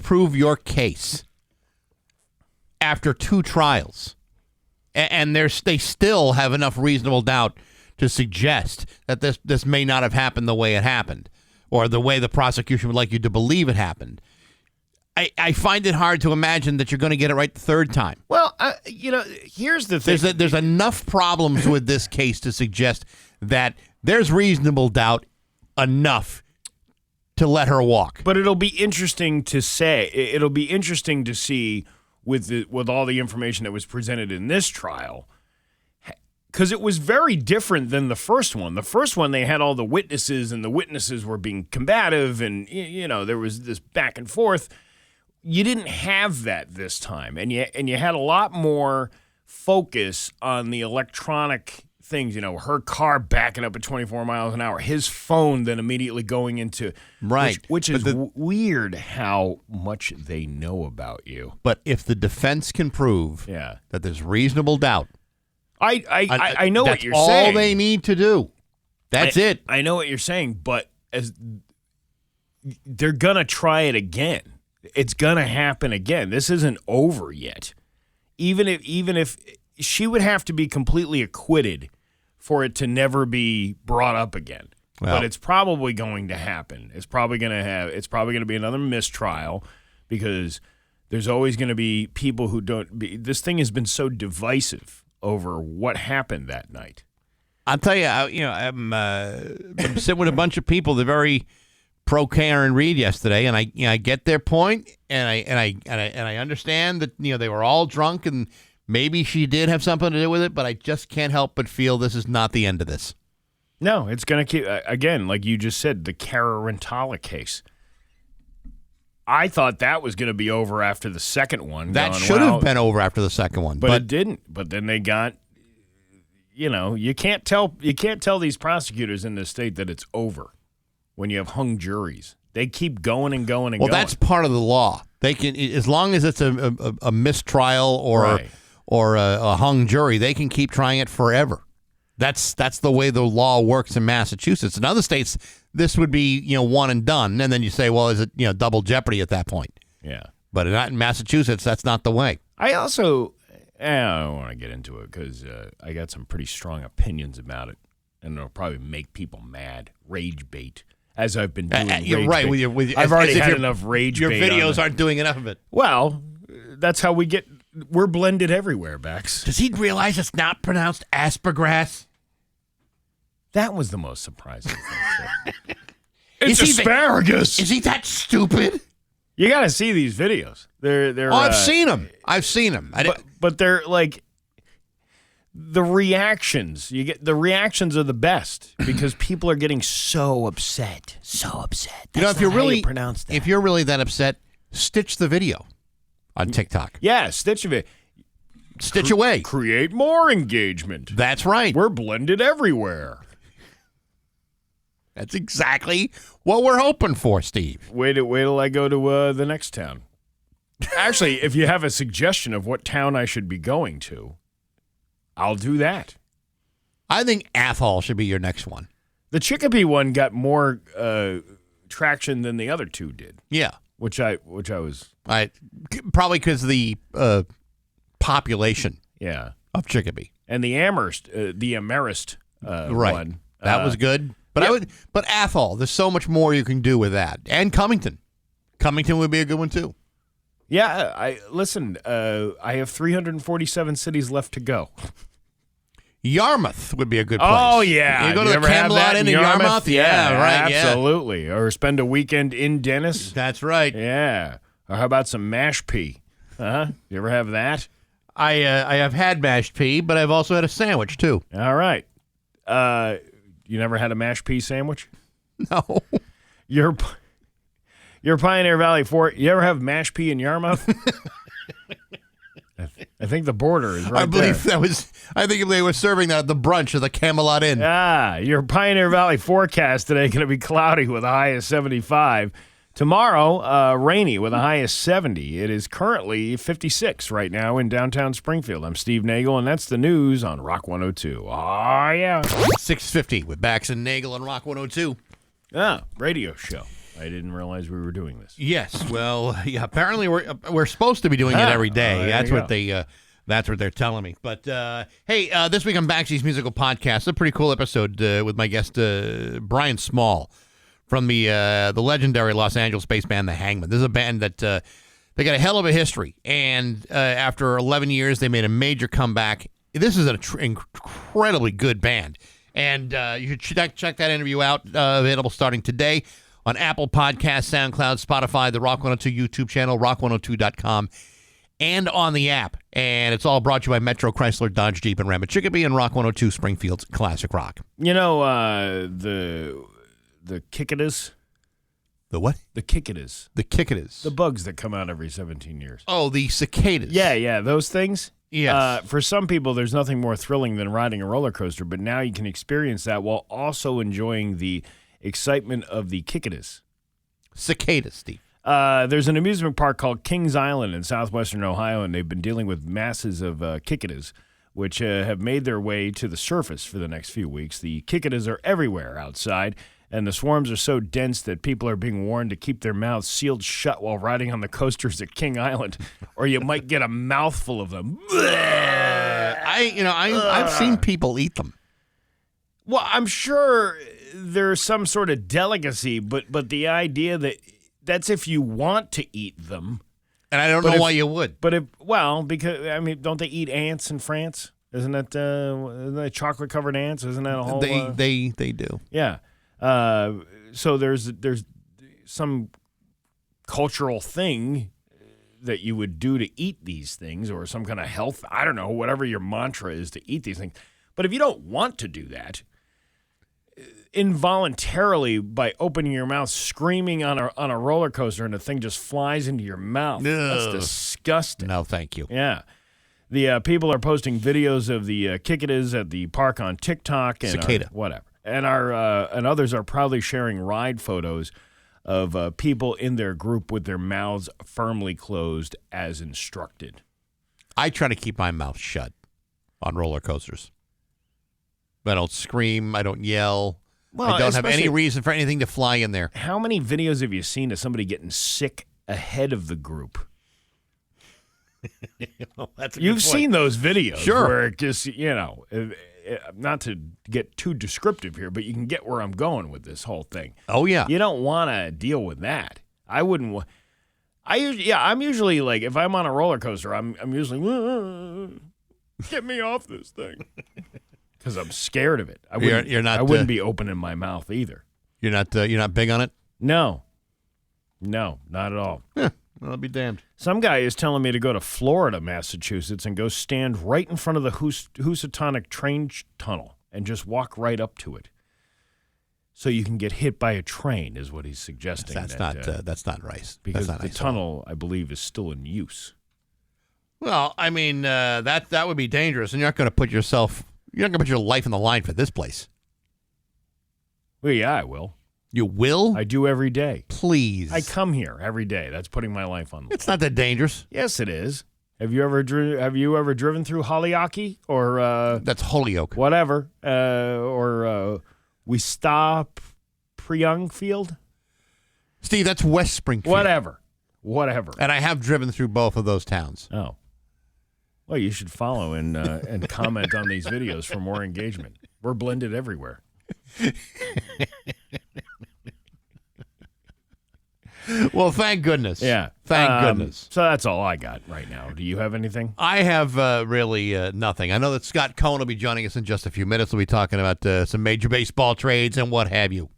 prove your case after 2 trials, and they still have enough reasonable doubt to suggest that this may not have happened the way it happened, or the way the prosecution would like you to believe it happened, I find it hard to imagine that you're going to get it right the 3rd time. Well, here's the thing. There's enough problems with this case to suggest that there's reasonable doubt enough to let her walk. But it'll be interesting to say. It'll be interesting to see with all the information that was presented in this trial, because it was very different than the first one. The first one, they had all the witnesses, and the witnesses were being combative, and there was this back and forth. You didn't have that this time, and you had a lot more focus on the electronic things. Her car backing up at 24 miles an hour, his phone then immediately going into which is weird how much they know about you. But if the defense can prove that there's reasonable doubt, I know what you're saying. That's all they need to do. That's it. I know what you're saying, but as they're gonna try it again. It's going to happen again. This isn't over yet. Even if she would have to be completely acquitted for it to never be brought up again. Well, but it's probably going to happen. It's probably going to be another mistrial, because there's always going to be people who this thing has been so divisive over what happened that night. I'll tell you, I'm sitting with a bunch of people. They're very pro Karen Reed yesterday, and I get their point, and I understand that they were all drunk, and maybe she did have something to do with it, but I just can't help but feel this is not the end of this. No, it's going to keep, again, like you just said, the Cara Rentala case. I thought that was going to be over after the second one. That should have been over after the second one, but it didn't. But then they got, you can't tell these prosecutors in this state that it's over when you have hung juries. They keep going and going and going. Well, that's part of the law. They can, as long as it's a mistrial or Right. a hung jury, they can keep trying it forever. That's the way the law works in Massachusetts. In other states, this would be one and done, and then you say, well, is it double jeopardy at that point? Yeah. But not in Massachusetts. That's not the way. I also, I don't want to get into it because I got some pretty strong opinions about it, and it'll probably make people mad. Rage bait, as I've been doing. You're rage right. bait. I've already had enough rage your bait. Your on videos it. aren't doing enough of it. Well, that's how we're blended everywhere, Bax. Does he realize it's not pronounced aspergrass? That was the most surprising thing. Too. Is It's he asparagus. Is he that stupid? You got to see these videos. They're. I've seen them. I've seen them. But they're like the reactions. You get the reactions are the best because people are getting so upset. So upset. That's if you're not how really you pronounce that. if you're really that upset, stitch the video on TikTok. Yeah, stitch of it. Stitch away. Create more engagement. That's right. We're blended everywhere. That's exactly what we're hoping for, Steve. Wait till I go to the next town. Actually, if you have a suggestion of what town I should be going to, I'll do that. I think Athol should be your next one. The Chicopee one got more traction than the other two did. Yeah. Which I was probably because of the population yeah. of Chicopee. And the Amherst Right. one. That was good. But but Athol, there's so much more you can do with that. And Cummington. Cummington would be a good one too. Yeah, I have 347 cities left to go. Yarmouth would be a good place. Oh yeah. You go to the ever have Camelot that Inn in Yarmouth? Yeah, right. Absolutely. Or spend a weekend in Dennis? That's right. Yeah. Or how about some mash pea? Huh? You ever have that? I have had mashed pea, but I've also had a sandwich too. All right. You never had a mashed pea sandwich? No. You're Pioneer Valley Fort. You ever have mashed pea in Yarmouth? I think the border is right there. I believe I think they were serving that at the brunch of the Camelot Inn. Your Pioneer Valley forecast today going to be cloudy with a high of 75. Tomorrow, rainy with a high of 70. It is currently 56 right now in downtown Springfield. I'm Steve Nagle, and that's the news on Rock 102. Oh, yeah. 6:50 with Bax and Nagle on Rock 102. Radio show. I didn't realize we were doing this. Yes. Well, yeah. Apparently, we're supposed to be doing it every day. That's what they're telling me. But hey, this week on Baxy's Musical Podcast, a pretty cool episode with my guest Brian Small from the legendary Los Angeles-based band The Hangmen. This is a band that they got a hell of a history, and after 11 years, they made a major comeback. This is an incredibly good band, and you should check that interview out. Available starting today on Apple Podcasts, SoundCloud, Spotify, the Rock 102 YouTube channel, rock102.com, and on the app. And it's all brought to you by Metro Chrysler, Dodge, Jeep, and Ram at Chicopee and Rock 102 Springfield's Classic Rock. You know, the cicadas? The what? The cicadas. The cicadas. The bugs that come out every 17 years. Oh, the cicadas. Yeah, those things. Yes. For some people, there's nothing more thrilling than riding a roller coaster, but now you can experience that while also enjoying the excitement of the cicadas. Cicadas, Steve. There's an amusement park called Kings Island in southwestern Ohio, and they've been dealing with masses of cicadas, which have made their way to the surface for the next few weeks. The cicadas are everywhere outside, and the swarms are so dense that people are being warned to keep their mouths sealed shut while riding on the coasters at King Island, or you might get a mouthful of them. I've seen people eat them. Well, I'm sure there's some sort of delicacy, but the idea that's if you want to eat them. And I don't know why you would. But because don't they eat ants in France? Isn't that chocolate covered ants? Isn't that a whole? They do. Yeah. So there's some cultural thing that you would do to eat these things, or some kind of health. I don't know, whatever your mantra is to eat these things. But if you don't want to do that, involuntarily by opening your mouth, screaming on a roller coaster, and the thing just flies into your mouth. Ugh. That's disgusting. No, thank you. Yeah. The people are posting videos of the cicadas at the park on TikTok and Cicada. whatever. And and others are proudly sharing ride photos of people in their group with their mouths firmly closed as instructed. I try to keep my mouth shut on roller coasters. I don't scream. I don't yell. Well, I don't have any reason for anything to fly in there. How many videos have you seen of somebody getting sick ahead of the group? Well, that's a You've good point. seen those videos. Sure. Where it just, not to get too descriptive here, but you can get where I'm going with this whole thing. Oh, yeah. You don't want to deal with that. I wouldn't. I'm usually like, if I'm on a roller coaster, I'm usually, get me off this thing. Because I'm scared of it. I wouldn't be opening my mouth either. You're not big on it? No, not at all. Yeah, I'll be damned. Some guy is telling me to go to Florida, Massachusetts, and go stand right in front of the Housatonic train tunnel and just walk right up to it, so you can get hit by a train. Is what he's suggesting. That's not right. Because that's not the nice tunnel, I believe, is still in use. Well, I mean, that would be dangerous, and you're not going to put your life in the line for this place. Well, yeah, I will. You will? I do every day. Please. I come here every day. That's putting my life on the line. It's not that dangerous. Yes, it is. Have you ever driven through Holyoke or That's Holyoke. whatever or we stop Priungfield? Steve, that's West Springfield. Whatever. And I have driven through both of those towns. Oh. Well, you should follow and comment on these videos for more engagement. We're blended everywhere. Well, thank goodness. Yeah. Thank goodness. So that's all I got right now. Do you have anything? I have really nothing. I know that Scott Cohn will be joining us in just a few minutes. We'll be talking about some major baseball trades and what have you.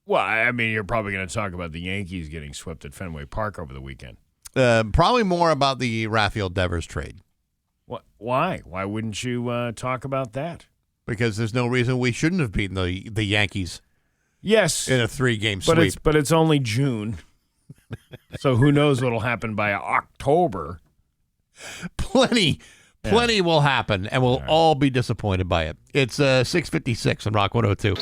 Well, I mean, you're probably going to talk about the Yankees getting swept at Fenway Park over the weekend. Probably more about the Rafael Devers trade. What? Why? Why wouldn't you talk about that? Because there's no reason we shouldn't have beaten the Yankees Yes, in a 3-game sweep. But it's only June, so who knows what'll happen by October? Plenty will happen, and we'll all be disappointed by it. It's 6:56 on Rock 102.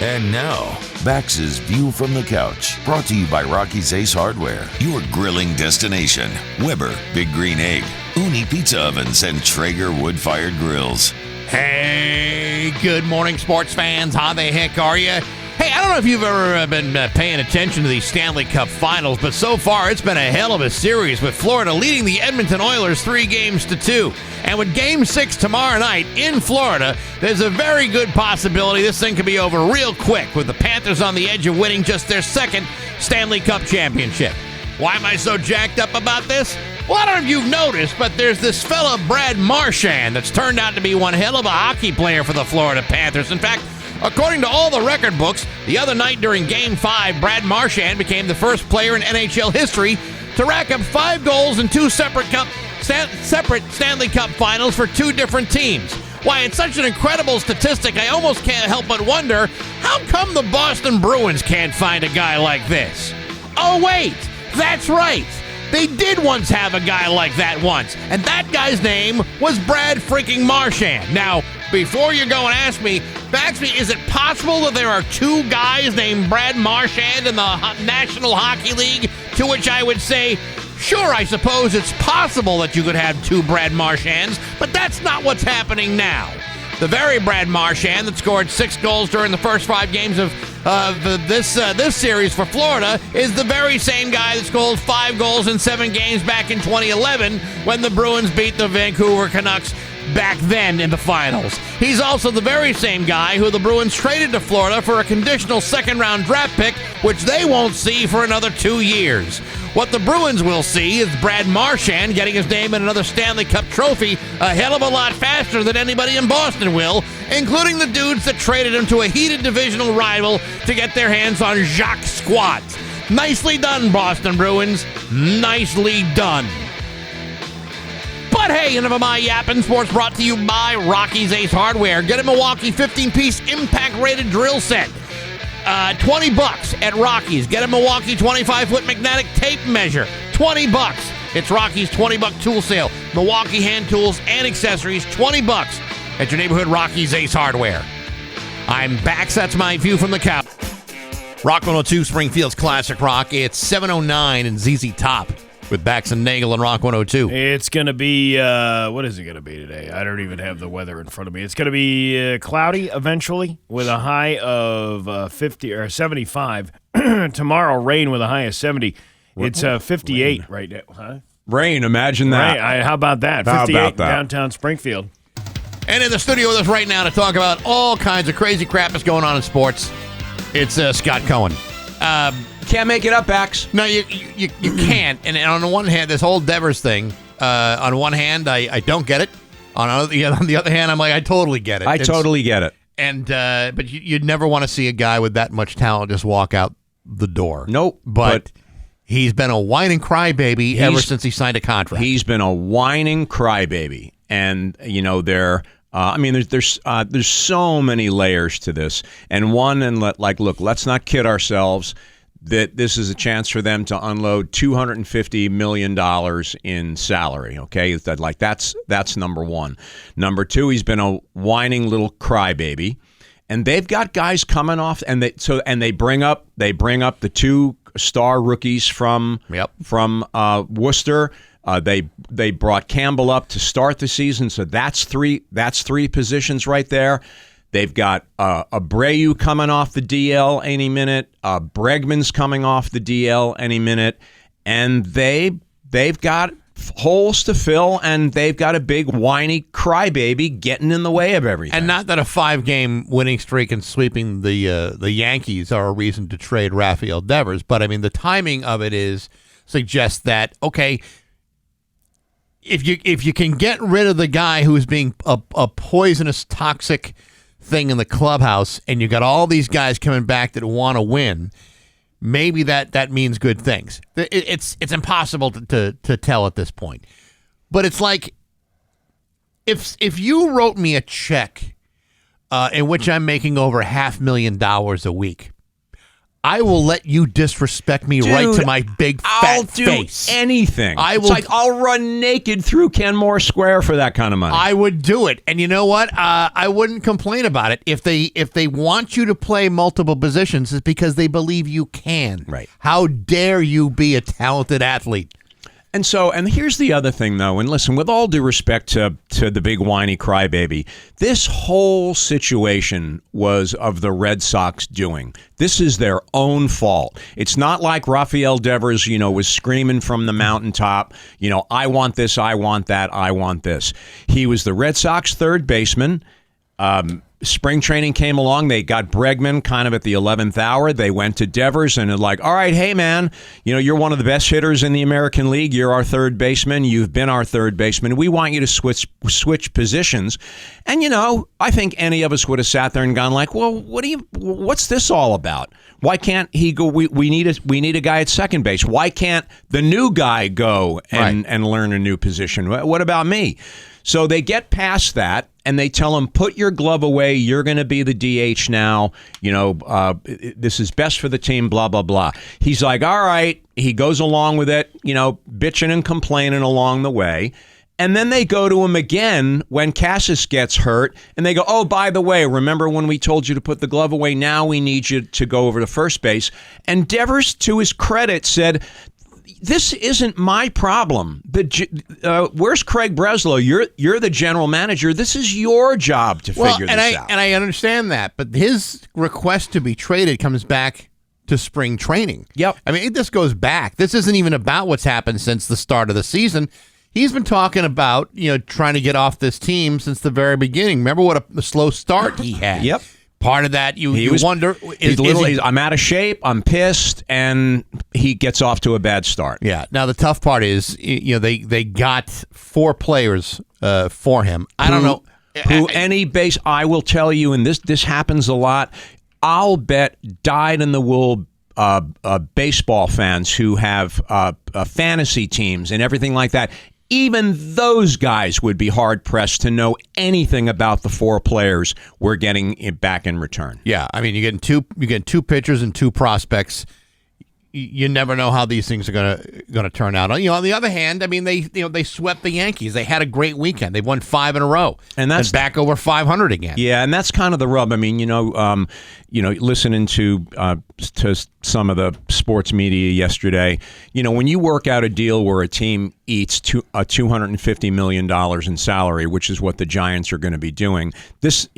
And now, Bax's View from the Couch, brought to you by Rocky's Ace Hardware, your grilling destination. Weber, Big Green Egg, Uni Pizza Ovens, and Traeger wood-fired grills. Hey, good morning, sports fans. How the heck are you? Hey, I don't know if you've ever been paying attention to these Stanley Cup finals, but so far it's been a hell of a series with Florida leading the Edmonton Oilers 3-2. And with Game 6 tomorrow night in Florida, there's a very good possibility this thing could be over real quick with the Panthers on the edge of winning just their second Stanley Cup championship. Why am I so jacked up about this? Well, I don't know if you've noticed, but there's this fella, Brad Marchand, that's turned out to be one hell of a hockey player for the Florida Panthers. In fact, according to all the record books, the other night during Game 5, Brad Marchand became the first player in NHL history to rack up 5 goals in 2 separate Stanley Cup finals for 2 different teams. Why, it's such an incredible statistic, I almost can't help but wonder, how come the Boston Bruins can't find a guy like this? Oh, wait, that's right. They did once have a guy like that once, and that guy's name was Brad freaking Marchand. Now, before you go and ask me, Baxby, is it possible that there are 2 guys named Brad Marchand in the National Hockey League? To which I would say, sure, I suppose it's possible that you could have 2 Brad Marchands, but that's not what's happening now. The very Brad Marchand that scored 6 goals during the first 5 games of this series for Florida is the very same guy that scored 5 goals in 7 games back in 2011 when the Bruins beat the Vancouver Canucks back then in the finals. He's also the very same guy who the Bruins traded to Florida for a conditional second-round draft pick, which they won't see for another 2 years. What the Bruins will see is Brad Marchand getting his name in another Stanley Cup trophy a hell of a lot faster than anybody in Boston will, including the dudes that traded him to a heated divisional rival to get their hands on Jacques Squat. Nicely done, Boston Bruins. Nicely done. But hey, enough of my yapping. Sports brought to you by Rocky's Ace Hardware. Get a Milwaukee 15-piece impact-rated drill set. $20 at Rocky's. Get a Milwaukee 25-foot magnetic tape measure. $20. It's Rocky's $20 tool sale. Milwaukee hand tools and accessories. $20 at your neighborhood Rocky's Ace Hardware. I'm Bax. That's my view from the couch. Rock 102, Springfield's Classic Rock. It's 7:09 and ZZ Top with Bax and Nagle on Rock 102. It's going to be, what is it going to be today? I don't even have the weather in front of me. It's going to be cloudy eventually with a high of 50 or 75. Tomorrow, rain with a high of 70. It's 58 rain right now. Huh? Rain, imagine that. Right, how about that? 58 downtown Springfield. And in the studio with us right now to talk about all kinds of crazy crap that's going on in sports, it's Scott Cohen. Can't make it up, Bax. No, you can't. And on the one hand, this whole Devers thing, on one hand, I don't get it. On the other hand, I'm like, I totally get it. I totally get it. And but you'd never want to see a guy with that much talent just walk out the door. Nope. But he's been a whining crybaby ever since he signed a contract. He's been a whining crybaby. And, you know, there's so many layers to this. And look, let's not kid ourselves that this is a chance for them to unload $250 million in salary. Okay, that's number one. Number two, he's been a whining little crybaby, and they've got guys coming off, and they bring up the two star rookies from Worcester. They brought Campbell up to start the season, so that's three positions right there. They've got Abreu coming off the DL any minute. Bregman's coming off the DL any minute, and they've got holes to fill, and they've got a big whiny crybaby getting in the way of everything. And not that a 5-game winning streak and sweeping the Yankees are a reason to trade Rafael Devers, but I mean the timing of it suggests that okay. If you can get rid of the guy who's being a poisonous, toxic thing in the clubhouse, and you got all these guys coming back that want to win, maybe that means good things. It's impossible to tell at this point. But it's like if you wrote me a check in which I'm making over $500,000 a week, I will let you disrespect me right to my big fat face. I'll do anything. I'll run naked through Kenmore Square for that kind of money. I would do it, and you know what? I wouldn't complain about it if they want you to play multiple positions. It's because they believe you can. Right? How dare you be a talented athlete? And here's the other thing, though. And listen, with all due respect to the big whiny crybaby, this whole situation was of the Red Sox doing. This is their own fault. It's not like Rafael Devers, was screaming from the mountaintop, I want this, I want that, I want this. He was the Red Sox third baseman. Spring training came along. They got Bregman kind of at the 11th hour. They went to Devers and like, all right, hey, man, you're one of the best hitters in the American League. You're our third baseman. You've been our third baseman. We want you to switch positions. And, I think any of us would have sat there and gone like, well, what's this all about? Why can't he go? We need a guy at second base. Why can't the new guy go and learn a new position? What about me? So they get past that, and they tell him, put your glove away. You're going to be the DH now. This is best for the team, blah, blah, blah. He's like, all right. He goes along with it, bitching and complaining along the way. And then they go to him again when Cassis gets hurt, and they go, oh, by the way, remember when we told you to put the glove away? Now we need you to go over to first base. And Devers, to his credit, said, this isn't my problem. Where's Craig Breslow? You're the general manager. This is your job to figure this out. And I understand that, but his request to be traded comes back to spring training. Yep. I mean, this goes back. This isn't even about what's happened since the start of the season. He's been talking about trying to get off this team since the very beginning. Remember what a slow start he had. Yep. Part of that, you wonder, I'm out of shape, I'm pissed, and he gets off to a bad start. Yeah. Now, the tough part is, they got 4 players for him. I don't know. I will tell you, and this happens a lot, I'll bet dyed-in-the-wool baseball fans who have fantasy teams and everything like that, even those guys would be hard-pressed to know anything about the 4 players we're getting back in return. Yeah, I mean, you're getting two pitchers and 2 prospects. you never know how these things are gonna turn out. On the other hand, I mean, they swept the Yankees. They had a great weekend. They won 5 in a row, and that's back over 500 again. Yeah, and that's kind of the rub. I mean, listening to some of the sports media yesterday, when you work out a deal where a team eats $250 million in salary, which is what the Giants are going to be doing. This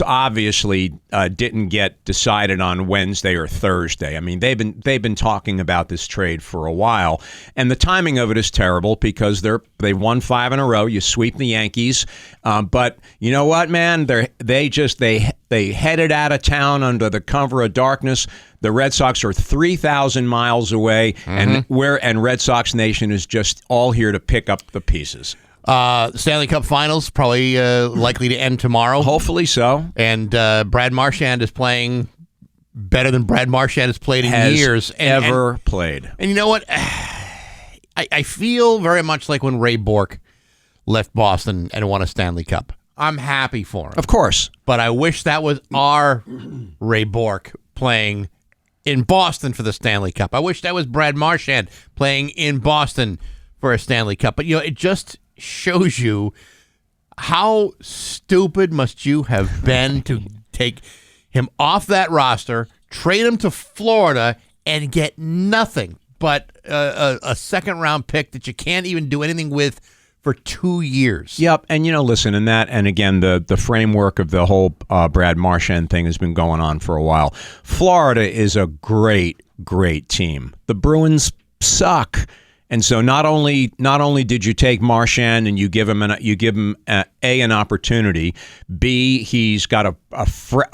obviously didn't get decided on Wednesday or Thursday. I mean, they've been talking about this trade for a while, and the timing of it is terrible because they won 5 in a row. You sweep the Yankees, but you know what, man? They headed out of town under the cover of darkness. The Red Sox are 3,000 miles away, and Red Sox Nation is just all here to pick up the pieces. Stanley Cup Finals probably likely to end tomorrow. Hopefully so. And Brad Marchand is playing better than Brad Marchand has played in years. Played. And you know what? I feel very much like when Ray Bourque left Boston and won a Stanley Cup. I'm happy for him. Of course. But I wish that was our Ray Bourque playing in Boston for the Stanley Cup. I wish that was Brad Marchand playing in Boston for a Stanley Cup. But, it just shows you how stupid must you have been to take him off that roster, trade him to Florida, and get nothing but a second-round pick that you can't even do anything with for 2 years. Yep, and listen, and again, the framework of the whole Brad Marchand thing has been going on for a while. Florida is a great team. The Bruins suck. And so not only did you take Marchand and you give him an opportunity, B, he's got a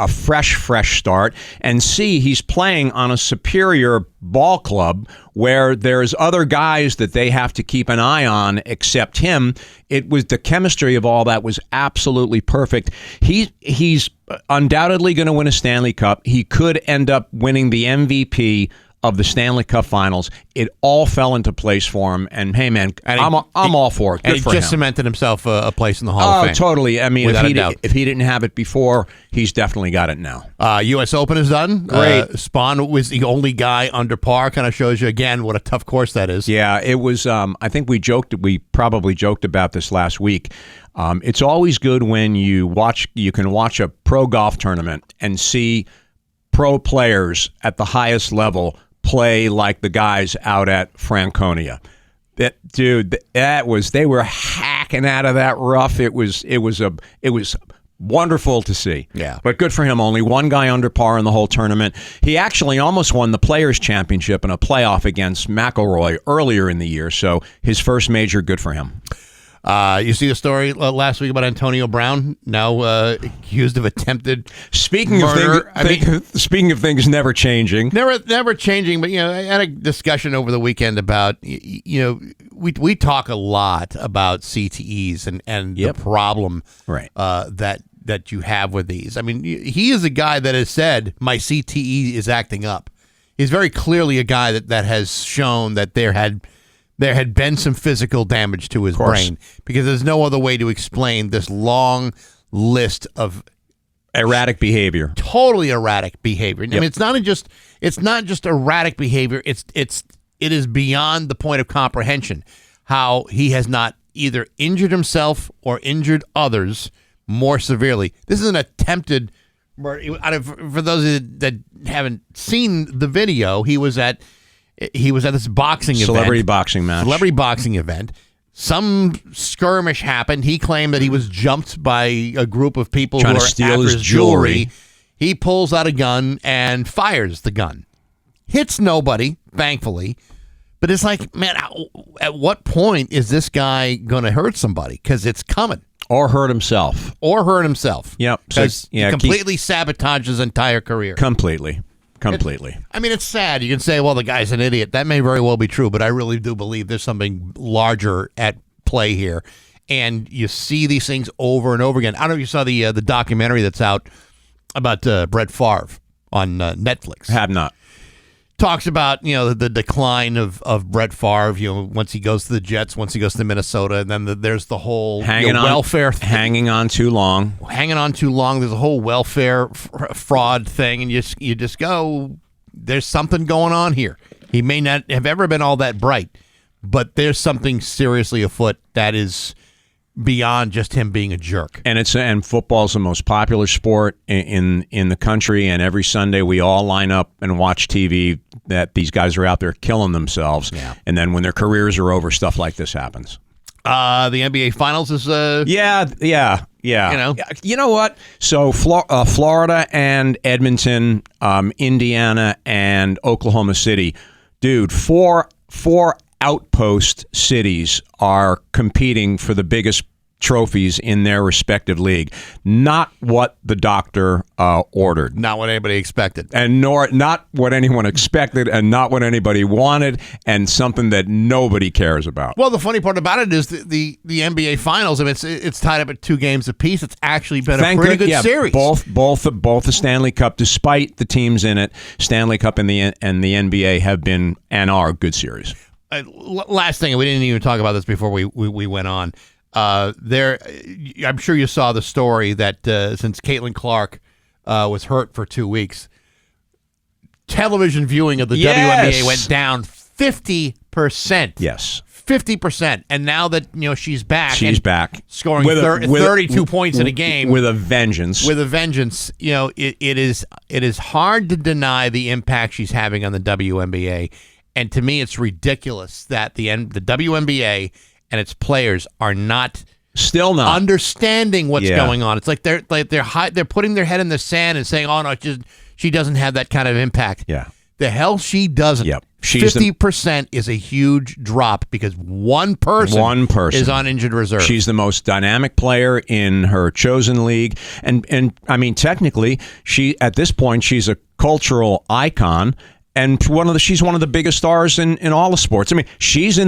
fresh start, and C, he's playing on a superior ball club where there's other guys that they have to keep an eye on except him. It was the chemistry of all that was absolutely perfect. He's undoubtedly going to win a Stanley Cup. He could end up winning the MVP of the Stanley Cup Finals. It all fell into place for him, and hey, man, I'm all for it. Good and he for just him. Cemented himself a place in the Hall of Fame. Oh, totally. I mean, if he didn't have it before, he's definitely got it now. U.S. Open is done. Great. Spawn was the only guy under par. Kind of shows you again what a tough course that is. Yeah, it was. I think we probably joked about this last week. It's always good when you can watch a pro golf tournament and see pro players at the highest level play like the guys out at Franconia. They were hacking out of that rough. It was wonderful to see. Yeah. But good for him. Only one guy under par in the whole tournament. He actually almost won the Players' Championship in a playoff against McIlroy earlier in the year. So his first major, good for him. You see the story last week about Antonio Brown, now accused of attempted murder. Speaking of things never changing. Never changing, but I had a discussion over the weekend about we talk a lot about CTEs and the problem that you have with these. I mean, he is a guy that has said my CTE is acting up. He's very clearly a guy that has shown that there had been some physical damage to his brain, because there's no other way to explain this long list of erratic behavior. Totally erratic behavior. Yep. I mean, it's not just erratic behavior. It is beyond the point of comprehension how he has not either injured himself or injured others more severely. This is an attempted murder. For those that haven't seen the video, he was at this celebrity boxing event. Some skirmish happened. He claimed that he was jumped by a group of people trying who to are steal after his jewelry. He pulls out a gun and fires the gun. Hits nobody, thankfully. But it's like, man, at what point is this guy going to hurt somebody? Because it's coming. Or hurt himself. Yep. Because he completely sabotages his entire career. Completely. I mean, it's sad. You can say, well, the guy's an idiot. That may very well be true, but I really do believe there's something larger at play here. And you see these things over and over again. I don't know if you saw the documentary that's out about Brett Favre on Netflix. Have not. Talks about, the decline of Brett Favre, once he goes to the Jets, once he goes to Minnesota, and then there's the whole welfare thing. Hanging on too long. There's a whole welfare fraud thing, and you just go, there's something going on here. He may not have ever been all that bright, but there's something seriously afoot that is beyond just him being a jerk. And football's the most popular sport in the country, and every Sunday we all line up and watch TV that these guys are out there killing themselves. Yeah. And then when their careers are over, stuff like this happens. The NBA Finals is Yeah. You know what? So Florida and Edmonton, Indiana and Oklahoma City, dude, four outpost cities are competing for the biggest trophies in their respective league. Not what the doctor ordered. not what anybody expected. And not what anyone expected, and not what anybody wanted, and something that nobody cares about. Well, the funny part about it is the NBA Finals. I mean, it's tied up at 2 games apiece. It's actually been a pretty good series. Both the Stanley Cup, despite the teams in it, Stanley Cup and the NBA have been and are good series. Last thing, and we didn't even talk about this before we went on. I'm sure you saw the story that since Caitlin Clark was hurt for 2 weeks, television viewing of the WNBA went down 50%. Yes. 50%. And now that she's back, scoring with 32 points in a game with a vengeance. It is hard to deny the impact she's having on the WNBA. And to me, it's ridiculous that the WNBA and its players are still not understanding what's going on. It's like they're putting their head in the sand and saying, "Oh no, she doesn't have that kind of impact." Yeah, the hell she doesn't. Yep, 50% is a huge drop because one person is on injured reserve. She's the most dynamic player in her chosen league, and I mean technically, at this point she's a cultural icon. And she's one of the biggest stars in all the sports. I mean, she's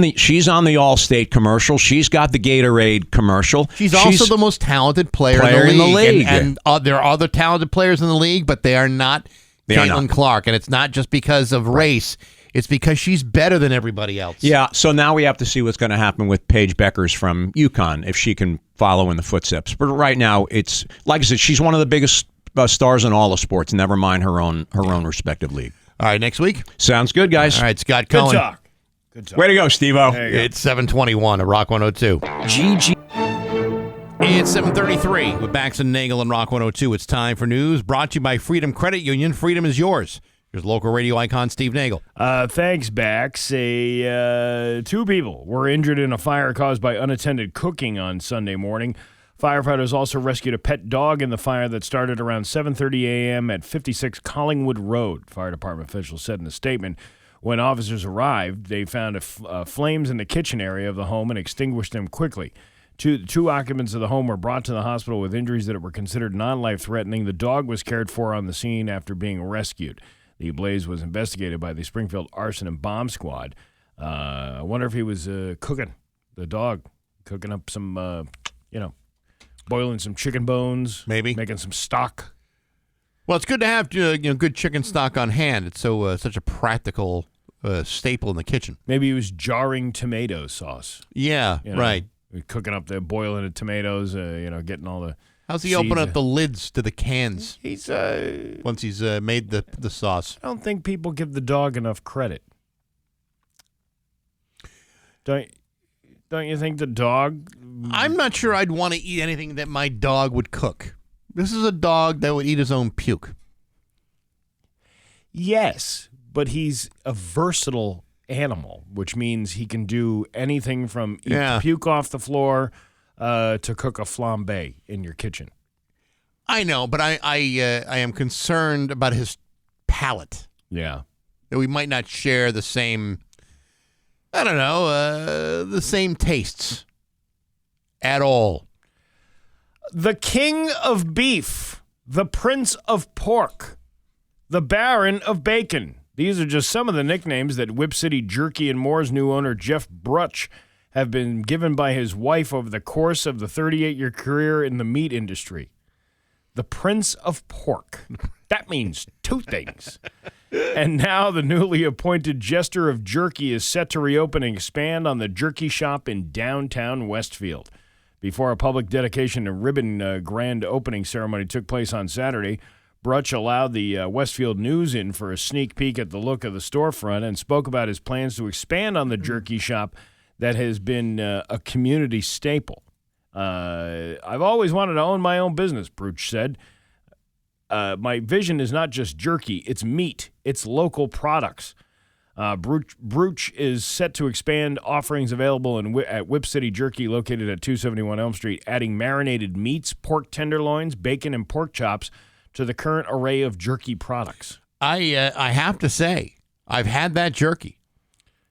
on the All-State commercial. She's got the Gatorade commercial. She's also the most talented player in the league. And there are other talented players in the league, but they are not Caitlin Clark. And it's not just because of race. It's because she's better than everybody else. Yeah, so now we have to see what's going to happen with Paige Beckers from UConn, if she can follow in the footsteps. But right now, it's like I said, she's one of the biggest stars in all the sports, never mind her own respective league. All right, next week? Sounds good, guys. All right, Scott Cohen. Good talk. Way to go, Steve-O. It's 7:21 at Rock 102. GG. It's 7:33 with Bax and Nagle and Rock 102. It's time for news brought to you by Freedom Credit Union. Freedom is yours. Here's local radio icon Steve Nagle. Thanks, Bax. 2 people were injured in a fire caused by unattended cooking on Sunday morning. Firefighters also rescued a pet dog in the fire that started around 7:30 a.m. at 56 Collingwood Road, fire department officials said in a statement. When officers arrived, they found flames in the kitchen area of the home and extinguished them quickly. Two occupants of the home were brought to the hospital with injuries that were considered non-life-threatening. The dog was cared for on the scene after being rescued. The blaze was investigated by the Springfield Arson and Bomb Squad. I wonder if he was cooking, the dog, cooking up some, boiling some chicken bones, maybe making some stock. Well, it's good to have good chicken stock on hand. It's such a practical staple in the kitchen. Maybe he was jarring tomato sauce. Yeah, right. Cooking up the boiling the tomatoes. Getting all the. How's he open up the lids to the cans? He's once he's made the sauce. I don't think people give the dog enough credit. Don't you think the dog? I'm not sure I'd want to eat anything that my dog would cook. This is a dog that would eat his own puke. Yes, but he's a versatile animal, which means he can do anything from eat the puke off the floor to cook a flambe in your kitchen. I know, but I am concerned about his palate. Yeah. That we might not share the same, the same tastes at all. The king of beef, the prince of pork, the baron of bacon. These are just some of the nicknames that Whip City Jerky and More's new owner, Jeff Brutch, have been given by his wife over the course of the 38-year career in the meat industry. The Prince of Pork. That means 2 things. And now the newly appointed Jester of Jerky is set to reopen and expand on the jerky shop in downtown Westfield. Before a public dedication and ribbon grand opening ceremony took place on Saturday, Brutch allowed the Westfield News in for a sneak peek at the look of the storefront and spoke about his plans to expand on the jerky shop that has been a community staple. I've always wanted to own my own business, Brutch said. My vision is not just jerky, it's meat, it's local products. Brutch is set to expand offerings available at Whip City Jerky, located at 271 Elm Street, adding marinated meats, pork tenderloins, bacon, and pork chops to the current array of jerky products. I have to say, I've had that jerky.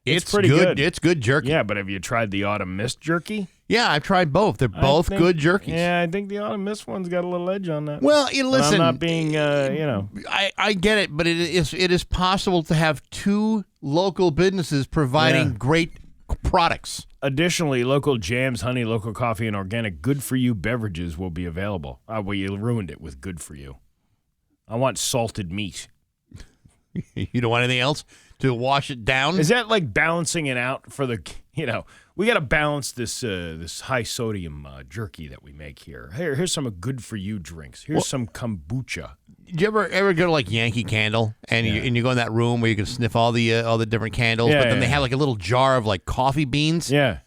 It's pretty good. It's good jerky. Yeah, but have you tried the Autumn Mist jerky? Yeah, I've tried both. They're both good jerkies. Yeah, I think the Autumn Mist one's got a little edge on that. Well, listen. I'm not being, I get it, but it is possible to have two local businesses providing great products. Additionally, local jams, honey, local coffee, and organic good-for-you beverages will be available. Well, you ruined it with good-for-you. I want salted meat. You don't want anything else to wash it down? Is that like balancing it out for the, we got to balance this high sodium jerky that we make here. Here's some good for you drinks. Here's some kombucha. Did you ever go to like Yankee Candle and you go in that room where you can sniff all the different candles, but then they have like a little jar of like coffee beans? Yeah.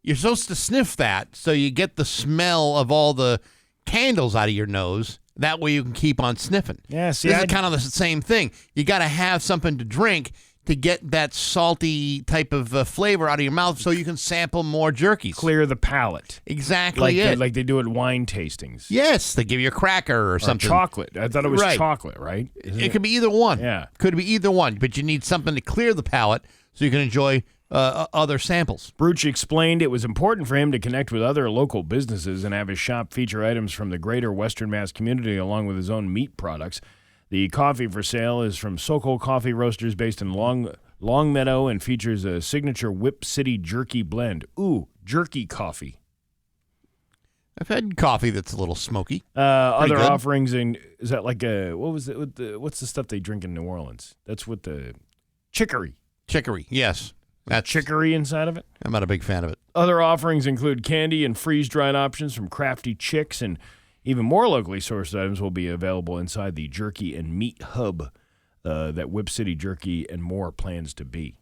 You're supposed to sniff that so you get the smell of all the candles out of your nose. That way you can keep on sniffing. Yeah, see, this is kind of the same thing. You got to have something to drink to get that salty type of flavor out of your mouth so you can sample more jerkies. Clear the palate. Exactly like they do at wine tastings. Yes, they give you a cracker or something. Chocolate. I thought it was chocolate, right? It could be either one. Yeah. Could be either one, but you need something to clear the palate so you can enjoy other samples. Brutch explained it was important for him to connect with other local businesses and have his shop feature items from the greater Western Mass community along with his own meat products. The coffee for sale is from Sokol Coffee Roasters based in Longmeadow and features a signature Whip City Jerky blend. Ooh, jerky coffee. I've had coffee that's a little smoky. Other good. offerings, is that like what's the stuff they drink in New Orleans? That's what the chicory. Chicory, yes. That's chicory inside of it? I'm not a big fan of it. Other offerings include candy and freeze-dried options from Crafty Chicks, and even more locally sourced items will be available inside the Jerky and Meat Hub that Whip City Jerky and more plans to be.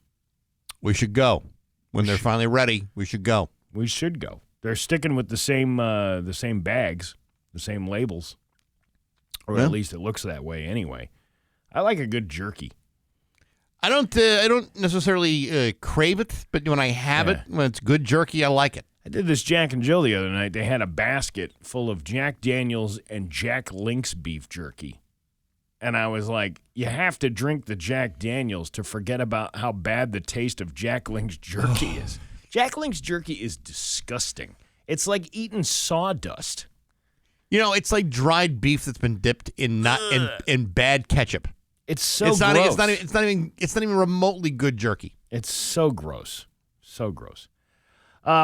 We should go. When they're finally ready, we should go. We should go. They're sticking with the same bags, the same labels, or at least it looks that way anyway. I like a good jerky. I don't necessarily crave it, but when I have it, when it's good jerky, I like it. I did this Jack and Jill the other night. They had a basket full of Jack Daniels and Jack Link's beef jerky. And I was like, you have to drink the Jack Daniels to forget about how bad the taste of Jack Link's jerky is. Jack Link's jerky is disgusting. It's like eating sawdust. It's like dried beef that's been dipped in in bad ketchup. It's so gross. It's not even remotely good jerky. It's so gross. So gross.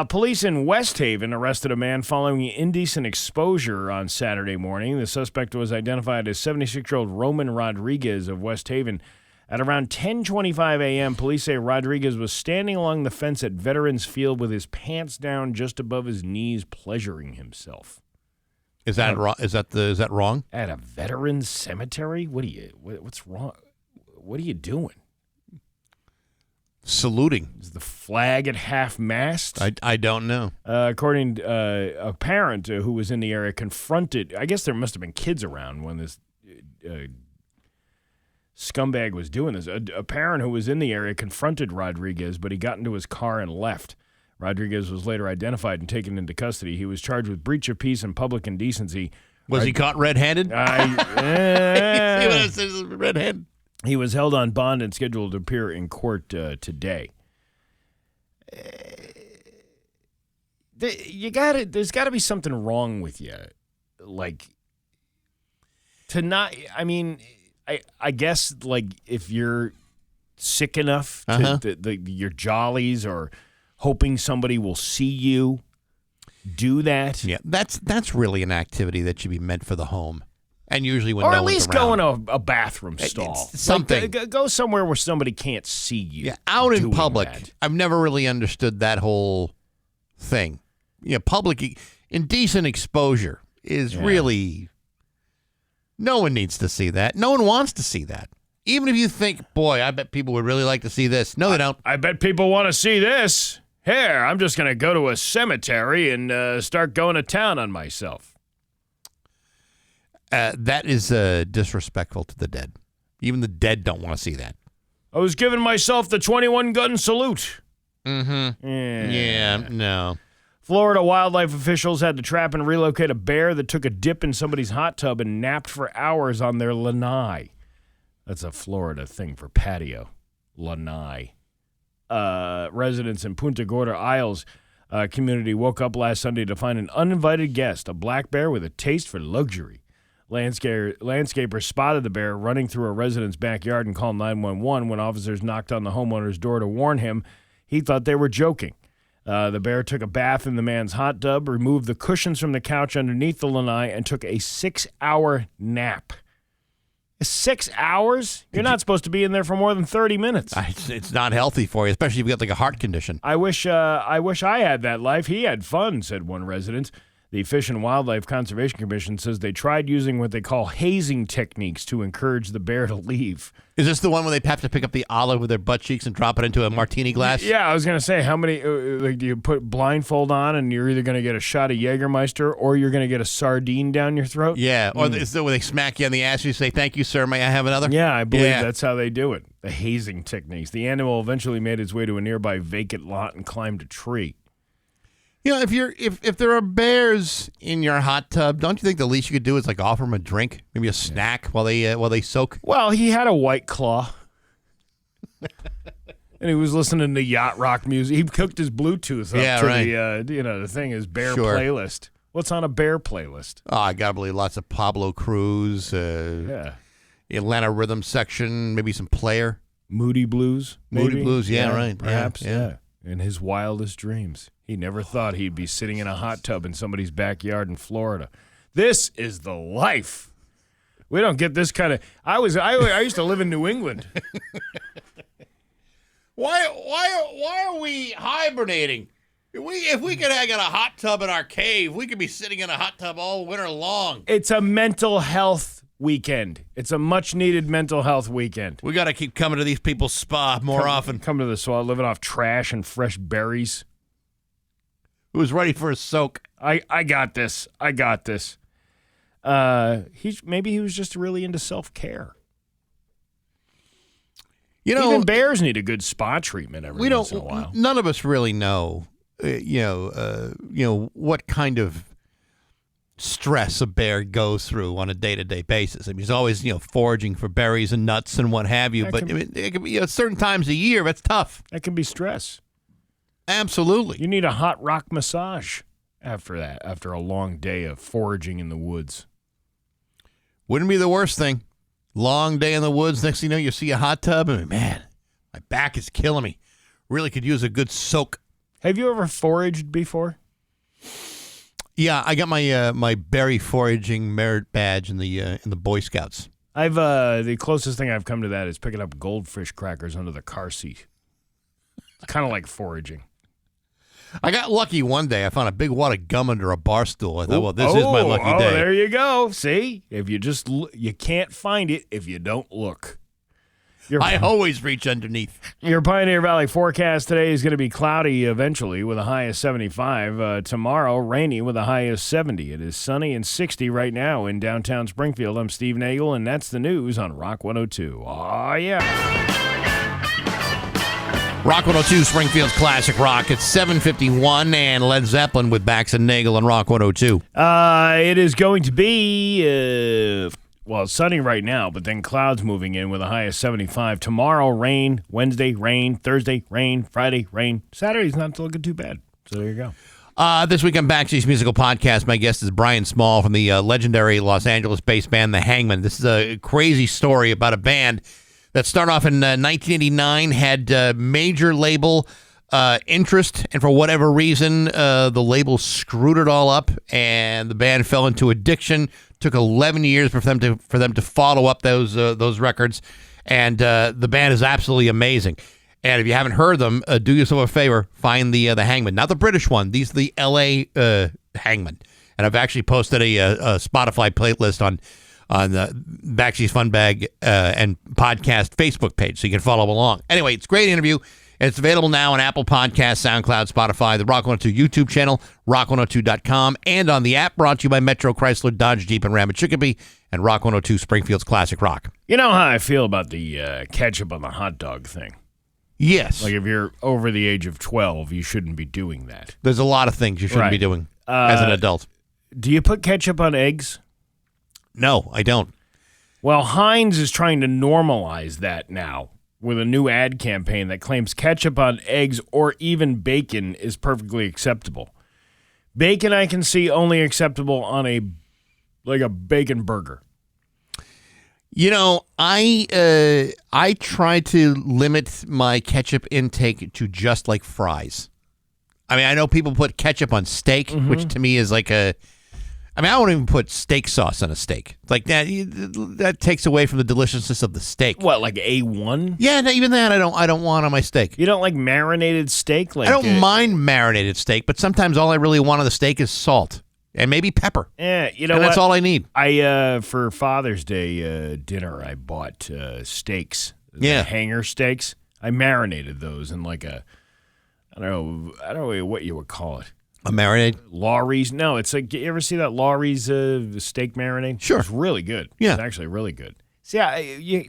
Police in West Haven arrested a man following indecent exposure on Saturday morning. The suspect was identified as 76-year-old Roman Rodriguez of West Haven. At around 10:25 a.m., police say Rodriguez was standing along the fence at Veterans Field with his pants down just above his knees, pleasuring himself. Is that wrong? Is that wrong? At a veterans cemetery? What's wrong? What are you doing? Saluting. Is the flag at half-mast? I don't know. According to a parent who was in the area confronted, I guess there must have been kids around when this scumbag was doing this. A parent who was in the area confronted Rodriguez, but he got into his car and left. Rodriguez was later identified and taken into custody. He was charged with breach of peace and public indecency. Was he caught red-handed? Red-handed. He was held on bond and scheduled to appear in court today. There's got to be something wrong with you, like to not. I mean, I guess like if you're sick enough to your jollies or hoping somebody will see you do that. Yeah, that's really an activity that should be meant for the home. And usually when or no at least one's around. go in a bathroom stall. Something. Like, go somewhere where somebody can't see you. Yeah, out in doing public. that. I've never really understood that whole thing. Public indecent exposure is really No one needs to see that. No one wants to see that. Even if you think, boy, I bet people would really like to see this. No, they don't. I bet people want to see this. Here, I'm just going to go to a cemetery and start going to town on myself. That is disrespectful to the dead. Even the dead don't want to see that. I was giving myself the 21-gun salute. Mm-hmm. Yeah, no. Florida wildlife officials had to trap and relocate a bear that took a dip in somebody's hot tub and napped for hours on their lanai. That's a Florida thing for patio. Lanai. Residents in Punta Gorda Isles community woke up last Sunday to find an uninvited guest, a black bear with a taste for luxury. Landscapers spotted the bear running through a resident's backyard and called 911 when officers knocked on the homeowner's door to warn him. He thought they were joking. The bear took a bath in the man's hot tub, removed the cushions from the couch underneath the lanai, and took a 6-hour nap. 6 hours? You're not supposed to be in there for more than 30 minutes. It's not healthy for you, especially if you got like a heart condition. I wish I had that life. He had fun, said one resident. The Fish and Wildlife Conservation Commission says they tried using what they call hazing techniques to encourage the bear to leave. Is this the one where they have to pick up the olive with their butt cheeks and drop it into a martini glass? Yeah, I was going to say, how many, do you put blindfold on and you're either going to get a shot of Jägermeister or you're going to get a sardine down your throat? Yeah, or is it where they smack you on the ass and you say, thank you, sir, may I have another? Yeah, I believe that's how they do it, the hazing techniques. The animal eventually made its way to a nearby vacant lot and climbed a tree. You know, if there are bears in your hot tub, don't you think the least you could do is like offer them a drink, maybe a snack while they soak? Well, he had a White Claw, and he was listening to yacht rock music. He cooked his Bluetooth up to the thing, his bear playlist. What's on a bear playlist? Oh, I gotta believe lots of Pablo Cruz. Atlanta Rhythm Section, maybe some Player. Moody Blues. Maybe? Moody Blues, right. Perhaps, yeah. In his wildest dreams. He never thought he'd be sitting in a hot tub in somebody's backyard in Florida. This is the life. We don't get this kind of. I used to live in New England. Why are we hibernating? If we could have got a hot tub in our cave, we could be sitting in a hot tub all winter long. It's a mental health weekend. It's a much-needed mental health weekend. We got to keep coming to these people's spa more often. Come to the spa, living off trash and fresh berries. Who's ready for a soak? I got this. Maybe he was just really into self-care. You know, even bears need a good spa treatment every once in a while. None of us really know, what kind of stress a bear goes through on a day-to-day basis. I mean, he's always, foraging for berries and nuts and what have you. It can be certain times a year that's tough. That can be stress. Absolutely. You need a hot rock massage after that, after a long day of foraging in the woods. Wouldn't be the worst thing. Long day in the woods. Next thing you know, you see a hot tub. And man, my back is killing me. Really could use a good soak. Have you ever foraged before? Yeah, I got my my berry foraging merit badge in the Boy Scouts. I've the closest thing I've come to that is picking up goldfish crackers under the car seat. It's kind of like foraging. I got lucky one day. I found a big wad of gum under a bar stool. I thought, this is my lucky day. There you go. See, if you just you can't find it if you don't look. I always reach underneath. Your Pioneer Valley forecast today is going to be cloudy eventually with a high of 75. Tomorrow, rainy with a high of 70. It is sunny and 60 right now in downtown Springfield. I'm Steve Nagle, and that's the news on Rock 102. Oh, yeah. Rock 102, Springfield's classic rock. It's 7:51, and Led Zeppelin with Bax and Nagle on Rock 102. It is going to be, it's sunny right now, but then clouds moving in with a high of 75. Tomorrow, rain. Wednesday, rain. Thursday, rain. Friday, rain. Saturday's not looking too bad. So there you go. This week on Baxi's Musical Podcast, my guest is Brian Small from the legendary Los Angeles-based band The Hangmen. This is a crazy story about a band that started off in 1989, had major label interest, and for whatever reason, the label screwed it all up, and the band fell into addiction. Took 11 years for them to follow up those records, and the band is absolutely amazing. And if you haven't heard them, do yourself a favor, find the Hangmen, not the British one. These are the L.A. Hangmen, and I've actually posted a Spotify playlist on on the Baxy's Fun Bag and Podcast Facebook page, so you can follow along. Anyway, it's a great interview. It's available now on Apple Podcasts, SoundCloud, Spotify, the Rock 102 YouTube channel, rock102.com, and on the app brought to you by Metro Chrysler, Dodge, Jeep, and Ram at Chicopee, and Rock 102 Springfield's Classic Rock. You know how I feel about the ketchup on the hot dog thing? Yes. Like, if you're over the age of 12, you shouldn't be doing that. There's a lot of things you shouldn't be doing as an adult. Do you put ketchup on eggs? No, I don't. Well, Heinz is trying to normalize that now with a new ad campaign that claims ketchup on eggs or even bacon is perfectly acceptable. Bacon I can see only acceptable on a bacon burger. You know, I try to limit my ketchup intake to just like fries. I mean, I know people put ketchup on steak, which to me is like I won't even put steak sauce on a steak. It's like that takes away from the deliciousness of the steak. What, like A1? Yeah, no, even that I don't want on my steak. You don't like marinated steak? Like I don't mind marinated steak, but sometimes all I really want on the steak is salt and maybe pepper. Yeah, you know and what? that's all I need. I for Father's Day dinner, I bought steaks. Yeah, hanger steaks. I marinated those in like I don't know what you would call it. A marinade? Laurie's. No, it's like, you ever see that Laurie's steak marinade? Sure. It's really good. Yeah. It's actually really good. See,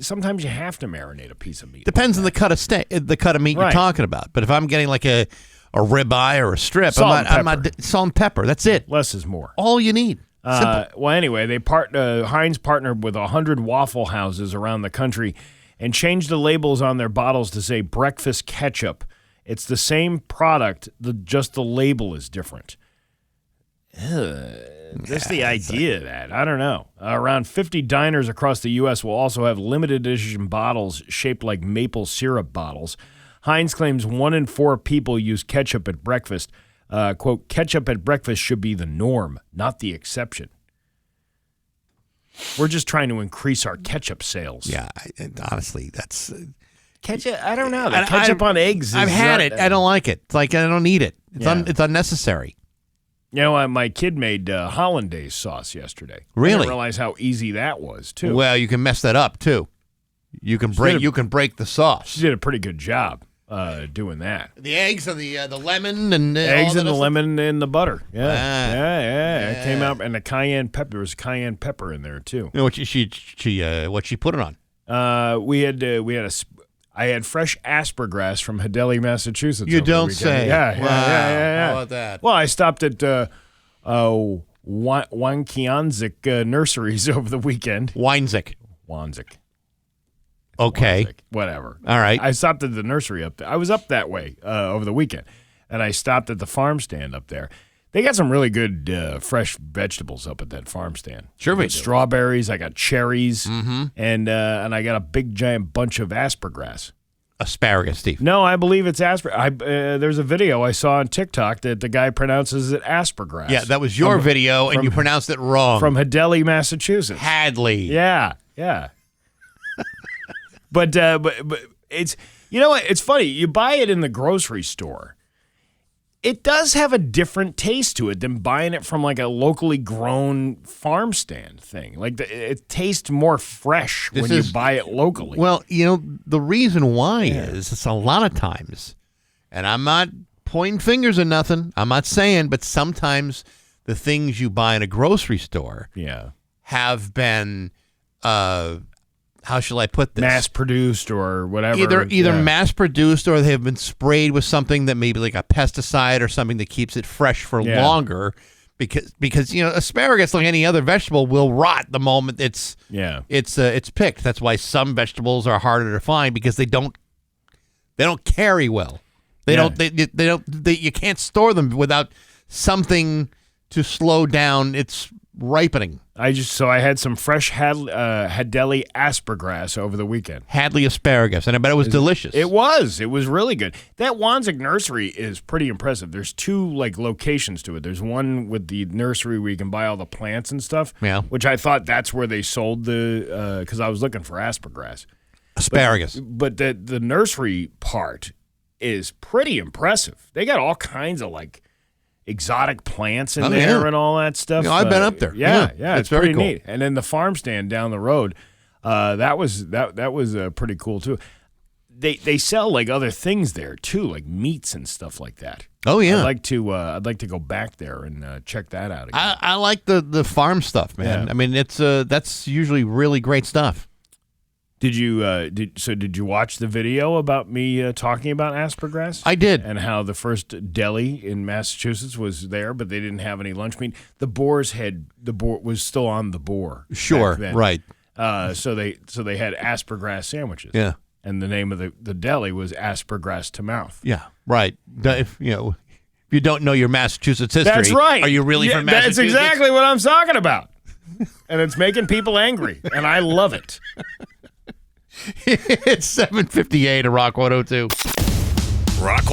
sometimes you have to marinate a piece of meat. Depends on the cut of steak, the cut of meat you're talking about. But if I'm getting like a ribeye or a strip, I'm not salt and pepper. That's it. Less is more. All you need. Well, anyway, Heinz partnered with 100 Waffle Houses around the country and changed the labels on their bottles to say breakfast ketchup. It's the same product, just the label is different. That's the idea of that. I don't know. Around 50 diners across the U.S. will also have limited edition bottles shaped like maple syrup bottles. Heinz claims 1 in 4 people use ketchup at breakfast. Quote, ketchup at breakfast should be the norm, not the exception. We're just trying to increase our ketchup sales. Yeah, honestly, that's... Ketchup, I don't know. Ketchup on eggs. I've had it. I don't like it. It's like I don't need it. It's unnecessary. You know, my kid made hollandaise sauce yesterday. Really? I didn't realize how easy that was, too. Well, you can mess that up too. You can break the sauce. She did a pretty good job doing that. The eggs and the lemon and eggs all and the lemon and the butter. Yeah, Yeah. It came out, and the cayenne pepper. There was cayenne pepper in there too. You know, what she put it on? I had fresh aspergrass from Hidelli, Massachusetts. You don't say. Yeah. How about that? Well, I stopped at Wankianzik Nurseries over the weekend. Wanzik. Okay. Wanzik, whatever. All right. I stopped at the nursery up there. I was up that way over the weekend, and I stopped at the farm stand up there. They got some really good fresh vegetables up at that farm stand. Sure, we do. Strawberries. I got cherries, and I got a big giant bunch of aspergrass. Asparagus, Steve. No, I believe it's asparagus. There's a video I saw on TikTok that the guy pronounces it aspergrass. Yeah, that was your video, and you pronounced it wrong. From Hidelli, Massachusetts. Hadley. Yeah. But it's, you know what? It's funny. You buy it in the grocery store. It does have a different taste to it than buying it from like a locally grown farm stand thing. Like it tastes more fresh when you buy it locally. Well, you know, the reason why is it's a lot of times, and I'm not pointing fingers or nothing, I'm not saying, but sometimes the things you buy in a grocery store have been, how shall I put this? Mass-produced or whatever. Either mass-produced or they have been sprayed with something that maybe like a pesticide or something that keeps it fresh for longer. Because you know, asparagus, like any other vegetable, will rot the moment it's picked. That's why some vegetables are harder to find because they don't carry well. You can't store them without something to slow down its ripening. I had some fresh Hidelli aspergrass over the weekend. Hadley asparagus, and I bet it was delicious. It was really good. That Wanzik nursery is pretty impressive. There's 2 like locations to it. There's one with the nursery where you can buy all the plants and stuff. Yeah. Which I thought that's where they sold the because I was looking for asparagus. Asparagus. But the nursery part is pretty impressive. They got all kinds of like, exotic plants in Oh, there yeah. and all that stuff. I've been up there. Yeah, Yeah, it's it's very pretty cool. neat. And then the farm stand down the road, that was pretty cool too. They sell like other things there too, like meats and stuff like that. Oh, yeah. I'd like to go back there and check that out again. I like the farm stuff, man. Yeah. I mean, that's usually really great stuff. Did you watch the video about me talking about aspergrass? I did. And how the first deli in Massachusetts was there, but they didn't have any lunch meat. The boar was still on the boar. Sure, back then. right. So they had aspergrass sandwiches. Yeah. And the name of the deli was Aspergrass to Mouth. Yeah, right. If you don't know your Massachusetts history, That's right. Are you really from Massachusetts? That's exactly what I'm talking about. And it's making people angry, and I love it. It's 7:58 at Rock 102. Rock.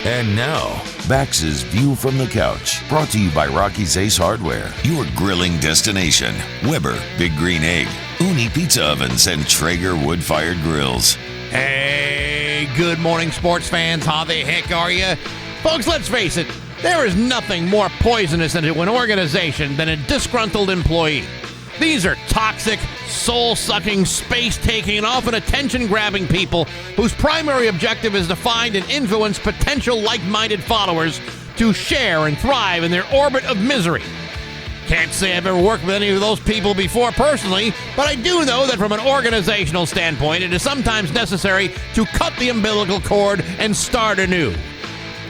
And now, Bax's View from the Couch, brought to you by Rocky's Ace Hardware, your grilling destination. Weber, Big Green Egg, Uni Pizza Ovens, and Traeger wood-fired grills. Hey, good morning, sports fans. How the heck are you? Folks, let's face it, there is nothing more poisonous into an organization than a disgruntled employee. These are toxic, soul-sucking, space-taking, and often attention-grabbing people whose primary objective is to find and influence potential like-minded followers to share and thrive in their orbit of misery. Can't say I've ever worked with any of those people before personally, but I do know that from an organizational standpoint, it is sometimes necessary to cut the umbilical cord and start anew.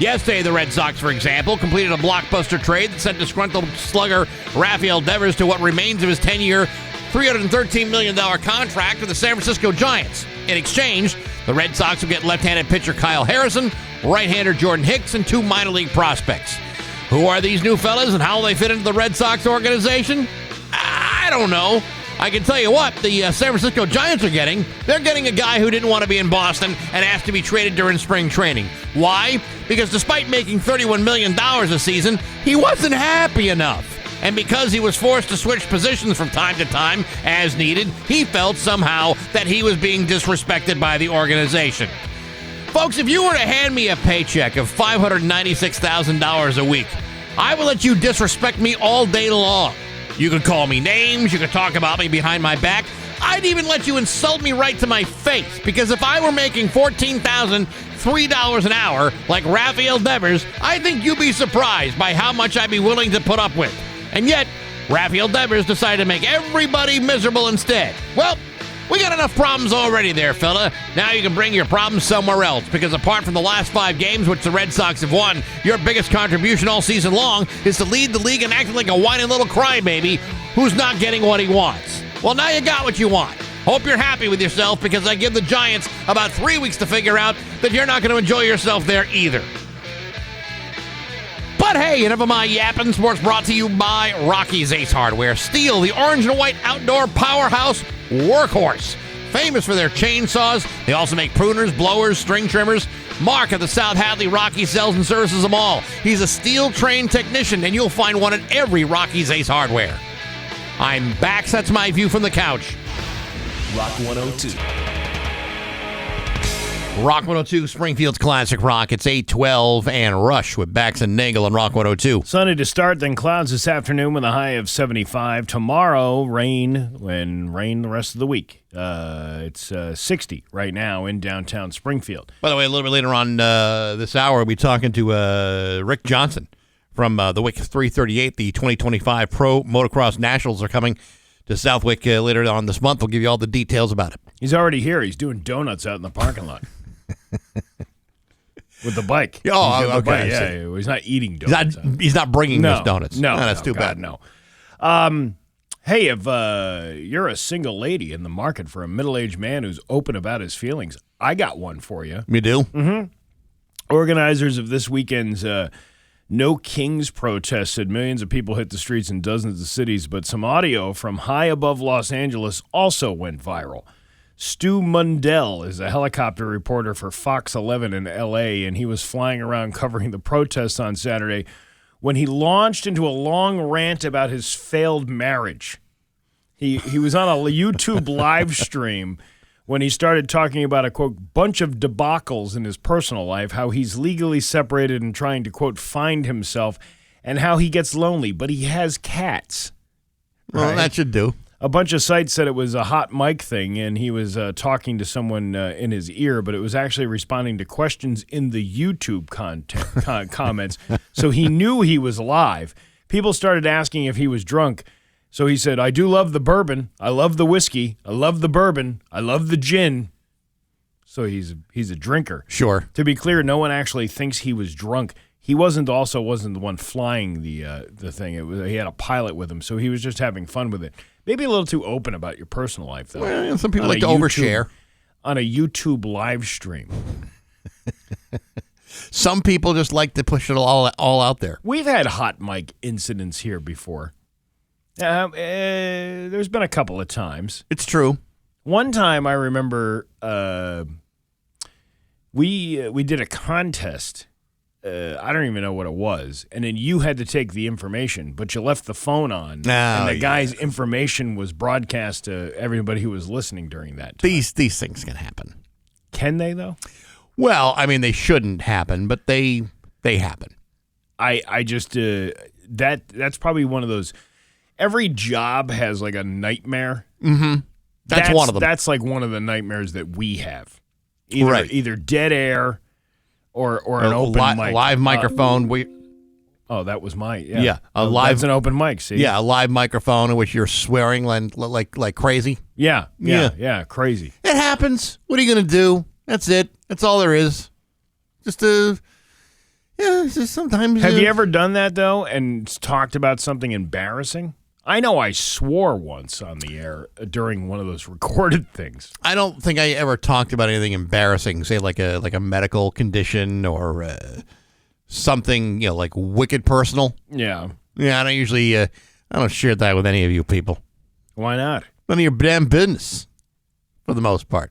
Yesterday, the Red Sox, for example, completed a blockbuster trade that sent disgruntled slugger Rafael Devers to what remains of his 10-year, $313 million contract with the San Francisco Giants. In exchange, the Red Sox will get left-handed pitcher Kyle Harrison, right-hander Jordan Hicks, and 2 minor league prospects. Who are these new fellas and how will they fit into the Red Sox organization? I don't know. I can tell you what, the San Francisco Giants they're getting a guy who didn't want to be in Boston and asked to be traded during spring training. Why? Because despite making $31 million a season, he wasn't happy enough. And because he was forced to switch positions from time to time as needed, he felt somehow that he was being disrespected by the organization. Folks, if you were to hand me a paycheck of $596,000 a week, I will let you disrespect me all day long. You could call me names, you could talk about me behind my back. I'd even let you insult me right to my face, because if I were making $14,003 an hour like Rafael Devers, I think you'd be surprised by how much I'd be willing to put up with. And yet, Rafael Devers decided to make everybody miserable instead. Well, we got enough problems already there, fella. Now you can bring your problems somewhere else, because apart from the last 5 games, which the Red Sox have won, your biggest contribution all season long is to lead the league and acting like a whining little crybaby who's not getting what he wants. Well, now you got what you want. Hope you're happy with yourself, because I give the Giants about 3 weeks to figure out that you're not going to enjoy yourself there either. But hey, enough of my yapping. Sports brought to you by Rocky's Ace Hardware. Steel, the orange and white outdoor powerhouse workhorse. Famous for their chainsaws. They also make pruners, blowers, string trimmers. Mark at the South Hadley Rocky sells and services them all. He's a steel-trained technician, and you'll find one at every Rocky's Ace Hardware. I'm Bax. That's my view from the couch. Rock 102. Rock 102, Springfield's classic rock. It's 8:12 and Rush with Bax and Nagle on Rock 102. Sunny to start, then clouds this afternoon with a high of 75. Tomorrow, rain and rain the rest of the week. It's 60 right now in downtown Springfield. By the way, a little bit later on this hour, we'll be talking to Rick Johnson from the WIC 338. The 2025 Pro Motocross Nationals are coming to Southwick later on this month. We'll give you all the details about it. He's already here. He's doing donuts out in the parking lot. With the bike. Oh, He's doing the okay, bike. I Yeah, he's not eating donuts. He's not bringing us donuts. No, that's no, too God, bad. No. Hey, if you're a single lady in the market for a middle-aged man who's open about his feelings, I got one for you. You do? Mm-hmm. Organizers of this weekend's No Kings protest said millions of people hit the streets in dozens of cities, but some audio from high above Los Angeles also went viral. Stu Mundell is a helicopter reporter for Fox 11 in L.A., and he was flying around covering the protests on Saturday when he launched into a long rant about his failed marriage. He was on a YouTube live stream when he started talking about a, quote, bunch of debacles in his personal life, how he's legally separated and trying to, quote, find himself, and how he gets lonely, but he has cats. Well, Right? that should do. A bunch of sites said it was a hot mic thing, and he was talking to someone in his ear, but it was actually responding to questions in the YouTube comments. So he knew he was live. People started asking if he was drunk. So he said, I do love the bourbon. I love the whiskey. I love the bourbon. I love the gin. So he's a drinker. Sure. To be clear, no one actually thinks he was drunk. He wasn't the one flying the thing. He had a pilot with him, so he was just having fun with it. Maybe a little too open about your personal life, though. Well, some people like to overshare. On a YouTube live stream. Some people just like to push it all out there. We've had hot mic incidents here before. There's been a couple of times. It's true. One time I remember we did a contest. I don't even know what it was. And then you had to take the information, but you left the phone on. And the guy's information was broadcast to everybody who was listening during that time. These things can happen. Can they, though? Well, I mean, they shouldn't happen, but they happen. I just that's probably one of those. Every job has like a nightmare. Mm-hmm. That's one of them. That's like one of the nightmares that we have. Either dead air or an open mic. Live microphone. That was my live. That's an open mic. See, yeah, a live microphone in which you're swearing like crazy. Yeah, crazy. It happens. What are you gonna do? That's it. That's all there is. Just sometimes. Have you ever done that though and talked about something embarrassing? I know I swore once on the air during one of those recorded things. I don't think I ever talked about anything embarrassing, say like a medical condition or something, like wicked personal. Yeah. Yeah, I don't usually, I don't share that with any of you people. Why not? None of your damn business, for the most part.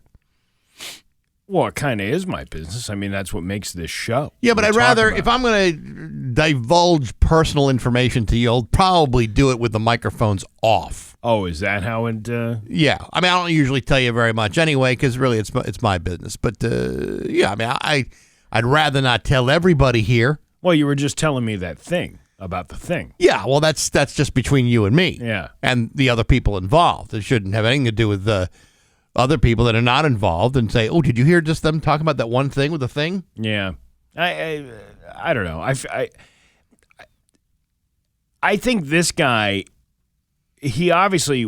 Well, it kind of is my business. I mean, that's what makes this show. Yeah, but I'd rather, if I'm going to divulge personal information to you, I'll probably do it with the microphones off. Oh, is that how it... Yeah. I mean, I don't usually tell you very much anyway, because really it's my business. But, yeah, I mean, I'd rather not tell everybody here. Well, you were just telling me that thing about the thing. Yeah, well, that's just between you and me. Yeah. And the other people involved. It shouldn't have anything to do with the other people that are not involved and say, oh, did you hear just them talking about that one thing with the thing? Yeah. I don't know. I think this guy, he obviously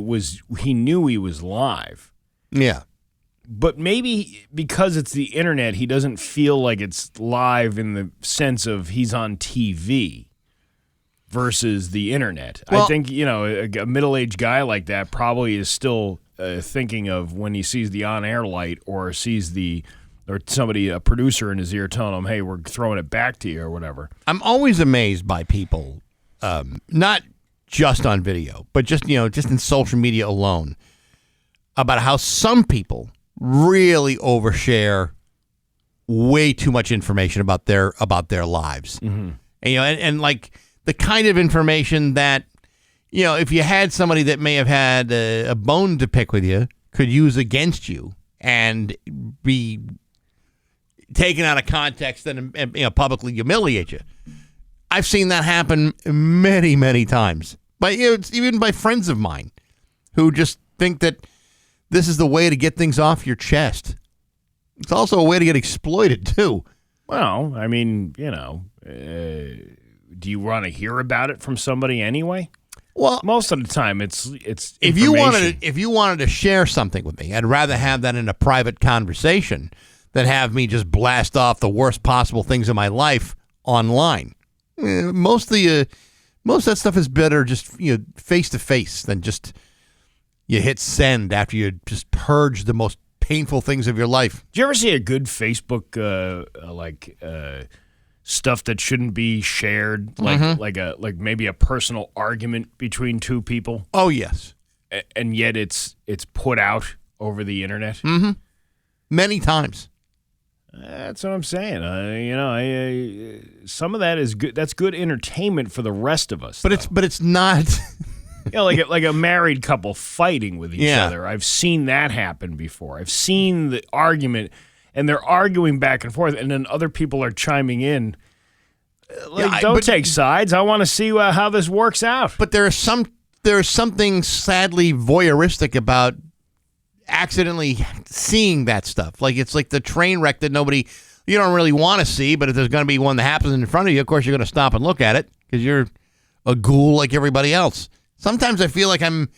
he knew he was live. Yeah. But maybe because it's the internet, he doesn't feel like it's live in the sense of he's on TV versus the internet. Well, I think, a middle-aged guy like that probably is still thinking of when he sees the on-air light or sees a producer in his ear telling him, hey, we're throwing it back to you or whatever. I'm always amazed by people, not just on video, but just in social media alone, about how some people really overshare way too much information about their lives. Mm-hmm. And like the kind of information that, if you had somebody that may have had a bone to pick with you, could use against you and be taken out of context and publicly humiliate you. I've seen that happen many, many times. But it's even by friends of mine who just think that this is the way to get things off your chest. It's also a way to get exploited too. Well, I mean, do you want to hear about it from somebody anyway? Well, most of the time, it's if you wanted to share something with me, I'd rather have that in a private conversation than have me just blast off the worst possible things in my life online. Most of that stuff is better just face to face than just you hit send after you just purge the most painful things of your life. Did you ever see a good Facebook stuff that shouldn't be shared, like maybe a personal argument between two people? Oh yes, and yet it's put out over the internet. Mm-hmm. Many times. That's what I'm saying. Some of that is good. That's good entertainment for the rest of us. But it's not. like a married couple fighting with each other. I've seen that happen before. I've seen the argument, and they're arguing back and forth, and then other people are chiming in. Don't take sides. I want to see how this works out. But there's something sadly voyeuristic about accidentally seeing that stuff. Like it's like the train wreck that you don't really want to see, but if there's going to be one that happens in front of you, of course you're going to stop and look at it because you're a ghoul like everybody else. Sometimes I feel like I'm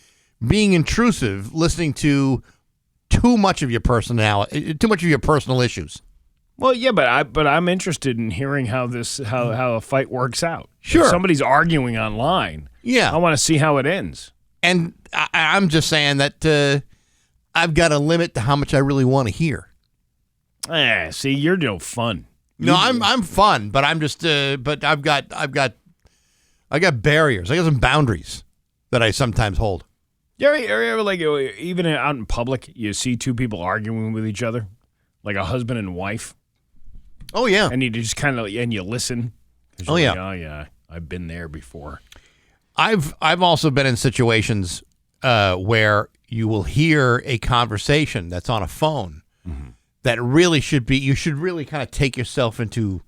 being intrusive listening to too much of your personality, too much of your personal issues. Well, yeah, but I'm interested in hearing how a fight works out. Sure. If somebody's arguing online. Yeah. I want to see how it ends. And I'm just saying that I've got a limit to how much I really want to hear. See, you're no fun. No, I'm fun, but I'm just but I've got barriers. I got some boundaries that I sometimes hold. You ever like even out in public, you see two people arguing with each other, like a husband and wife. Oh yeah, and you just kind of you listen. Oh yeah, oh yeah, I've been there before. I've also been in situations where you will hear a conversation that's on a phone that really you should really kind of take yourself into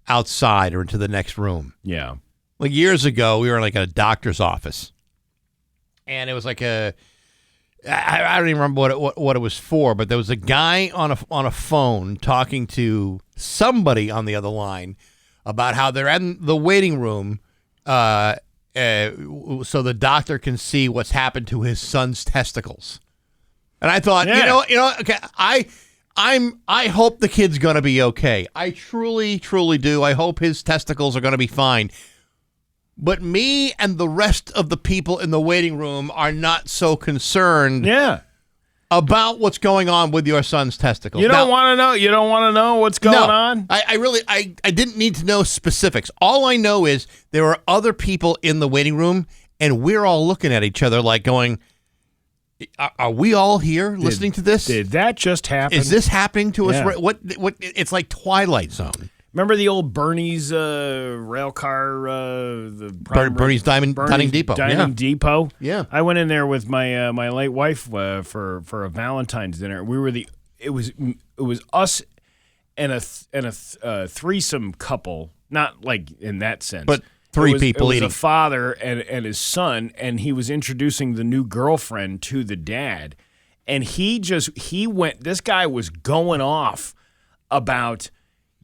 outside or into the next room. Yeah. Like years ago, we were in like a doctor's office, and it was like I don't even remember what it was for, but there was a guy on a phone talking to somebody on the other line about how they're in the waiting room, so the doctor can see what's happened to his son's testicles. And I thought, okay, I hope the kid's gonna be okay. I truly, truly do. I hope his testicles are gonna be fine. But me and the rest of the people in the waiting room are not so concerned about what's going on with your son's testicles. You don't want to know? You don't want to know what's going on? I didn't need to know specifics. All I know is there are other people in the waiting room, and we're all looking at each other like going, are we all here listening to this? Did that just happen? Is this happening to us? What? It's like Twilight Zone. Remember the old Bernie's rail car? Bernie's Dining Depot. Depot. Yeah, I went in there with my my late wife for a Valentine's dinner. We were it was us and a threesome couple, not like in that sense, but three people eating. It was a father and his son, and he was introducing the new girlfriend to the dad, and he went. This guy was going off about.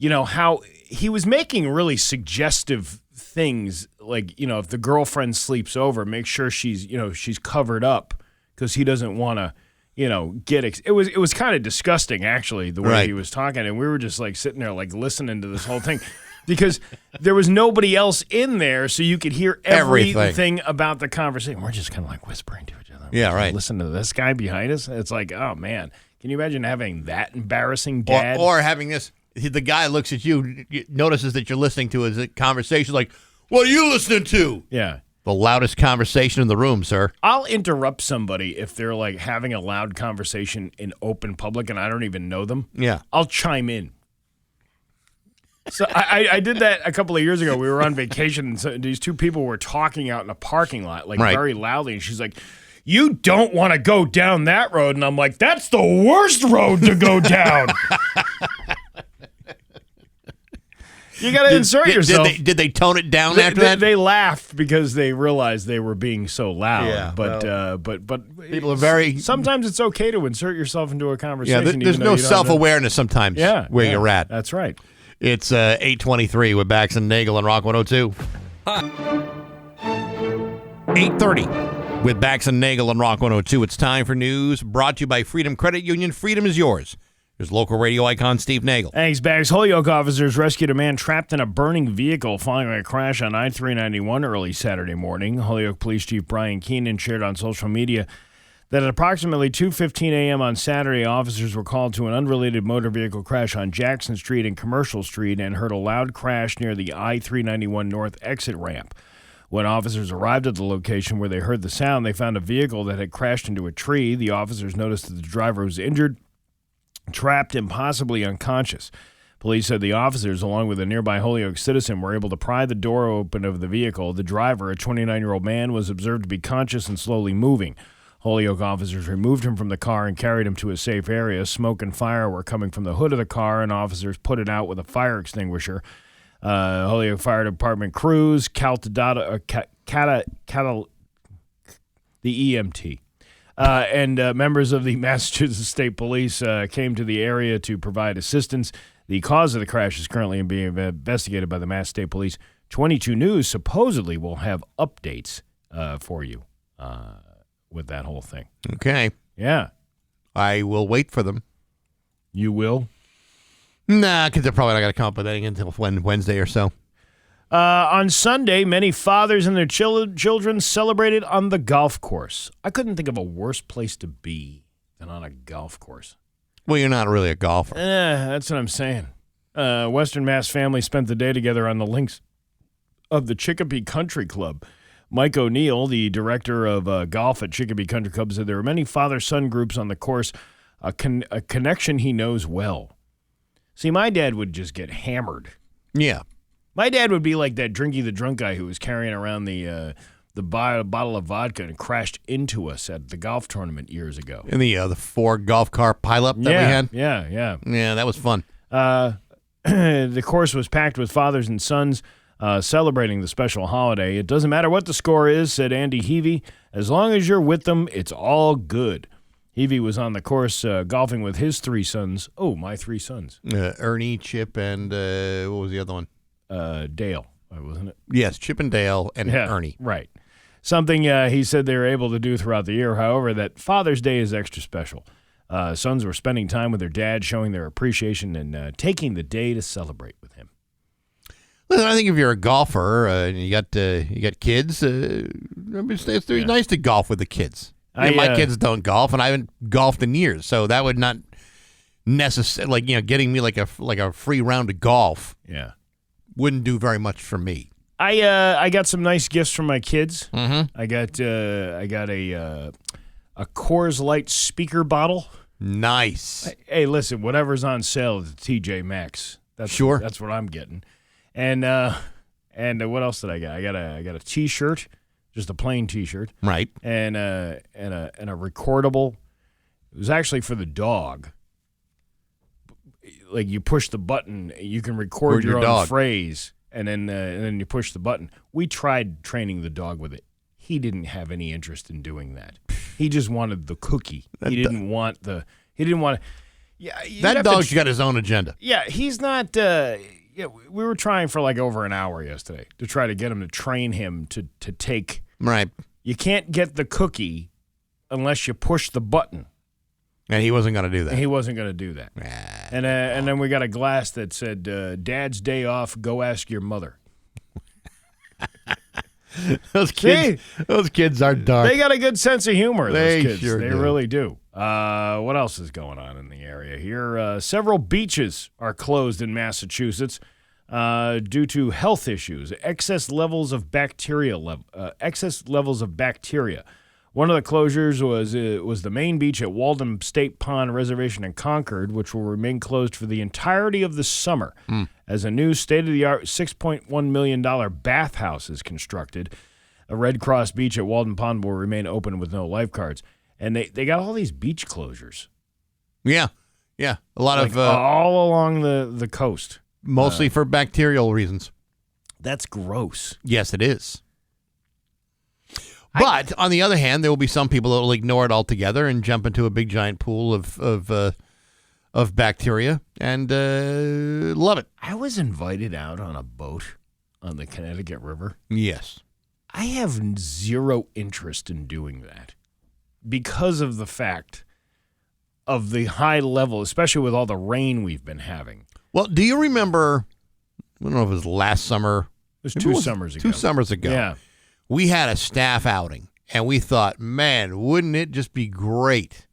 How he was making really suggestive things like, if the girlfriend sleeps over, make sure she's covered up because he doesn't want to, it was kind of disgusting, actually, the way he was talking. And we were just like sitting there like listening to this whole thing because there was nobody else in there. So you could hear everything about the conversation. We're just kind of like whispering to each other. Yeah, right. Listen to this guy behind us. It's like, oh, man. Can you imagine having that embarrassing dad? Or having this. The guy looks at you, notices that you're listening to his conversation, like, what are you listening to? Yeah. The loudest conversation in the room, sir. I'll interrupt somebody if they're like having a loud conversation in open public and I don't even know them. Yeah. I'll chime in. So I did that a couple of years ago. We were on vacation, and so these two people were talking out in a parking lot, like very loudly, and she's like, you don't want to go down that road. And I'm like, that's the worst road to go down. You got to insert yourself. Did they tone it down after that? They laughed because they realized they were being so loud. Yeah, but people are very. Sometimes it's okay to insert yourself into a conversation. Yeah, there's no self-awareness sometimes. Where you're at. That's right. It's 8:23 with Bax and Nagle on Rock 102. 8:30 with Bax and Nagle on Rock 102. It's time for news brought to you by Freedom Credit Union. Freedom is yours. Here's local radio icon Steve Nagle. Thanks, Bags. Holyoke officers rescued a man trapped in a burning vehicle following a crash on I-391 early Saturday morning. Holyoke Police Chief Brian Keenan shared on social media that at approximately 2:15 a.m. on Saturday, officers were called to an unrelated motor vehicle crash on Jackson Street and Commercial Street and heard a loud crash near the I-391 North exit ramp. When officers arrived at the location where they heard the sound, they found a vehicle that had crashed into a tree. The officers noticed that the driver was injured, trapped, and possibly unconscious. Police said the officers, along with a nearby Holyoke citizen, were able to pry the door open of the vehicle. The driver, a 29-year-old man, was observed to be conscious and slowly moving. Holyoke officers removed him from the car and carried him to a safe area. Smoke and fire were coming from the hood of the car, and officers put it out with a fire extinguisher. Holyoke Fire Department crews, the EMT, and members of the Massachusetts State Police came to the area to provide assistance. The cause of the crash is currently being investigated by the Mass State Police. 22 News supposedly will have updates for you with that whole thing. Okay. Yeah. I will wait for them. You will? Nah, because they're probably not going to come up with anything until Wednesday or so. On Sunday, many fathers and their children celebrated on the golf course. I couldn't think of a worse place to be than on a golf course. Well, you're not really a golfer. That's what I'm saying. Western Mass families spent the day together on the links of the Chicopee Country Club. Mike O'Neill, the director of golf at Chicopee Country Club, said there are many father-son groups on the course, a connection he knows well. See, my dad would just get hammered. Yeah. My dad would be like that Drinky the Drunk guy who was carrying around the bottle of vodka and crashed into us at the golf tournament years ago. In the 4 golf car pileup that we had? Yeah. Yeah, that was fun. The course was packed with fathers and sons celebrating the special holiday. It doesn't matter what the score is, said Andy Heavey. As long as you're with them, it's all good. Heavey was on the course golfing with his 3 sons. Oh, my 3 sons. Ernie, Chip, and what was the other one? Dale, wasn't it? Yes, Chip and Dale and Ernie. Right. Something he said they were able to do throughout the year, however, that Father's Day is extra special. Sons were spending time with their dad, showing their appreciation and taking the day to celebrate with him. Listen, I think if you're a golfer and you got kids, it's nice to golf with the kids. My kids don't golf, and I haven't golfed in years, so that would not necessarily, getting me like a free round of golf. Yeah, wouldn't do very much for me. I got some nice gifts from my kids. Mm-hmm. I got a Coors Light speaker bottle. Nice. Hey, listen, whatever's on sale at TJ Maxx. That's what I'm getting. And what else did I get? I got a T-shirt. Just a plain T-shirt, right? And a recordable. It was actually for the dog. Like you push the button, you can record your own dog. phrase, and then you push the button. We tried training the dog with it. He didn't have any interest in doing that. He just wanted the cookie. He didn't want. Yeah, that dog's got his own agenda. Yeah, he's not. Yeah, we were trying for like over an hour yesterday to try to get him to train him to take. Right. You can't get the cookie unless you push the button. And he wasn't going to do that. He wasn't going to do that. And then we got a glass that said, Dad's day off, go ask your mother. Those kids are dark. They got a good sense of humor, those kids. Sure they do. really do. What else is going on in the area here? Several beaches are closed in Massachusetts due to health issues, excess levels of bacteria. One of the closures was the main beach at Walden State Pond Reservation in Concord, which will remain closed for the entirety of the summer as a new state-of-the-art $6.1 million bathhouse is constructed. A Red Cross beach at Walden Pond will remain open with no lifeguards. And they got all these beach closures. Yeah. A lot of all along the coast. Mostly for bacterial reasons. That's gross. Yes, it is. But on the other hand, there will be some people that will ignore it altogether and jump into a big giant pool of bacteria and love it. I was invited out on a boat on the Connecticut River. Yes. I have zero interest in doing that because of the fact of the high level, especially with all the rain we've been having. Well, do you remember, I don't know if it was last summer. It was 2 summers ago. 2 summers ago. Yeah. We had a staff outing, and we thought, man, wouldn't it just be great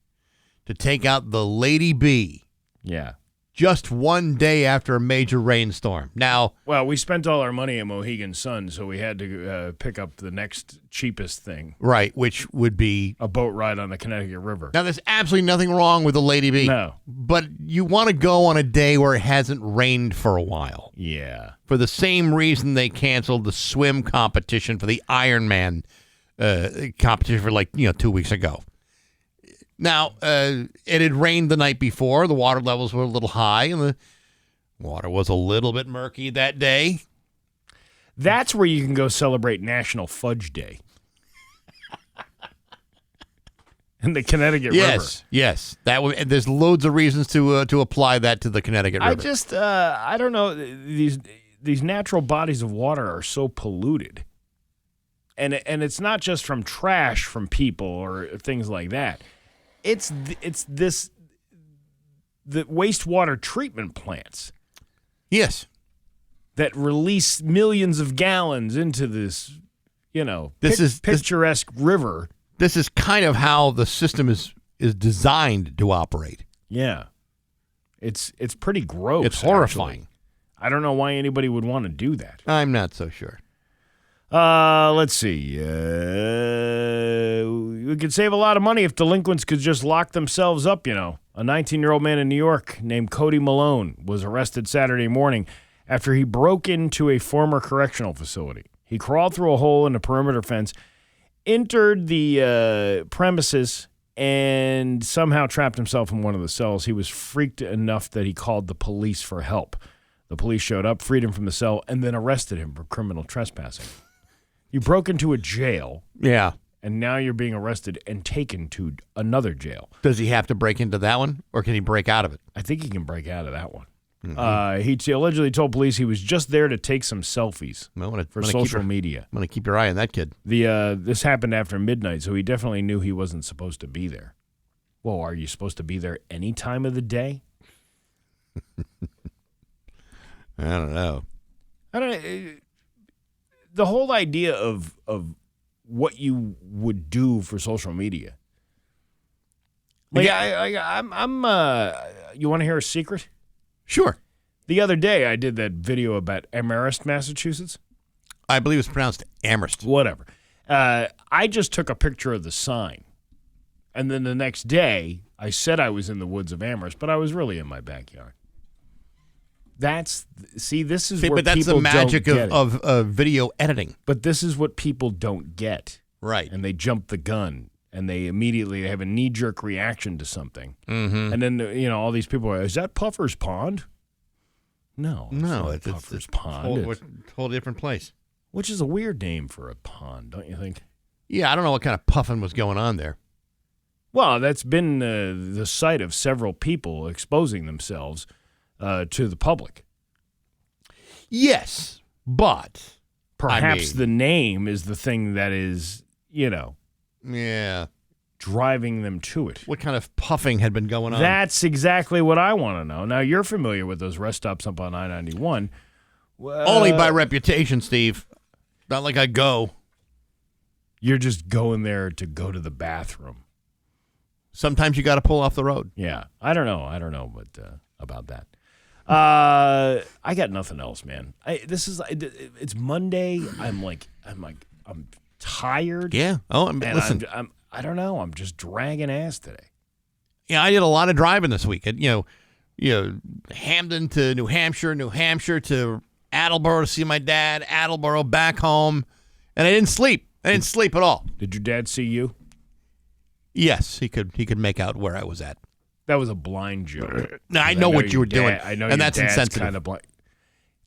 to take out the Lady B? Yeah. just one day after a major rainstorm. Now, Well, we spent all our money at Mohegan Sun, so we had to pick up the next cheapest thing, right, which would be a boat ride on the Connecticut River. now. There's absolutely nothing wrong with the Lady B. No. but you want to go on a day where it hasn't rained for a while. Yeah. For the same reason they canceled the swim competition for the Ironman competition for 2 weeks ago. Now, it had rained the night before. The water levels were a little high, and the water was a little bit murky that day. That's where you can go celebrate National Fudge Day. In the Connecticut River. Yes. There's loads of reasons to apply that to the Connecticut River. I don't know. These natural bodies of water are so polluted. And it's not just from trash from people or things like that. It's the wastewater treatment plants. Yes. That release millions of gallons into this, picturesque river. This is kind of how the system is designed to operate. Yeah. It's pretty gross. It's horrifying. Actually. I don't know why anybody would want to do that. I'm not so sure. Let's see. We could save a lot of money if delinquents could just lock themselves up, A 19-year-old man in New York named Cody Malone was arrested Saturday morning after he broke into a former correctional facility. He crawled through a hole in the perimeter fence, entered the premises, and somehow trapped himself in one of the cells. He was freaked enough that he called the police for help. The police showed up, freed him from the cell, and then arrested him for criminal trespassing. You broke into a jail. Yeah. And now you're being arrested and taken to another jail. Does he have to break into that one, or can he break out of it? I think he can break out of that one. Mm-hmm. He allegedly told police he was just there to take some selfies for social media. I'm going to keep your eye on that kid. This happened after midnight, so he definitely knew he wasn't supposed to be there. Well, are you supposed to be there any time of the day? I don't know. The whole idea of what you would do for social media. Like, you want to hear a secret? Sure. The other day, I did that video about Amherst, Massachusetts. I believe it's pronounced Amherst. Whatever. I just took a picture of the sign. And then the next day, I said I was in the woods of Amherst, but I was really in my backyard. This is where but that's people the magic don't get of video editing. But this is what people don't get. Right. And they jump the gun, and they immediately have a knee-jerk reaction to something. Mm-hmm. And then, all these people are, is that Puffer's Pond? No, it's Puffer's Pond. It's a whole different place. Which is a weird name for a pond, don't you think? Yeah, I don't know what kind of puffing was going on there. Well, that's been the site of several people exposing themselves to the public. Yes, but perhaps the name is the thing that is, yeah, driving them to it. What kind of puffing had been going on? That's exactly what I want to know. Now, you're familiar with those rest stops up on I-91. Only by reputation, Steve. Not like I go. You're just going there to go to the bathroom. Sometimes you got to pull off the road. Yeah, I don't know, but about that. I got nothing else, man. It's Monday. I'm tired. Yeah. Oh, listen. I don't know. I'm just dragging ass today. Yeah, I did a lot of driving this week. Hamden to New Hampshire to Attleboro to see my dad, Attleboro back home, and I didn't sleep. I didn't sleep at all. Did your dad see you? Yes, he could make out where I was at. That was a blind joke. I know what you were doing. I know, and that's dad's insensitive. Kind of blind.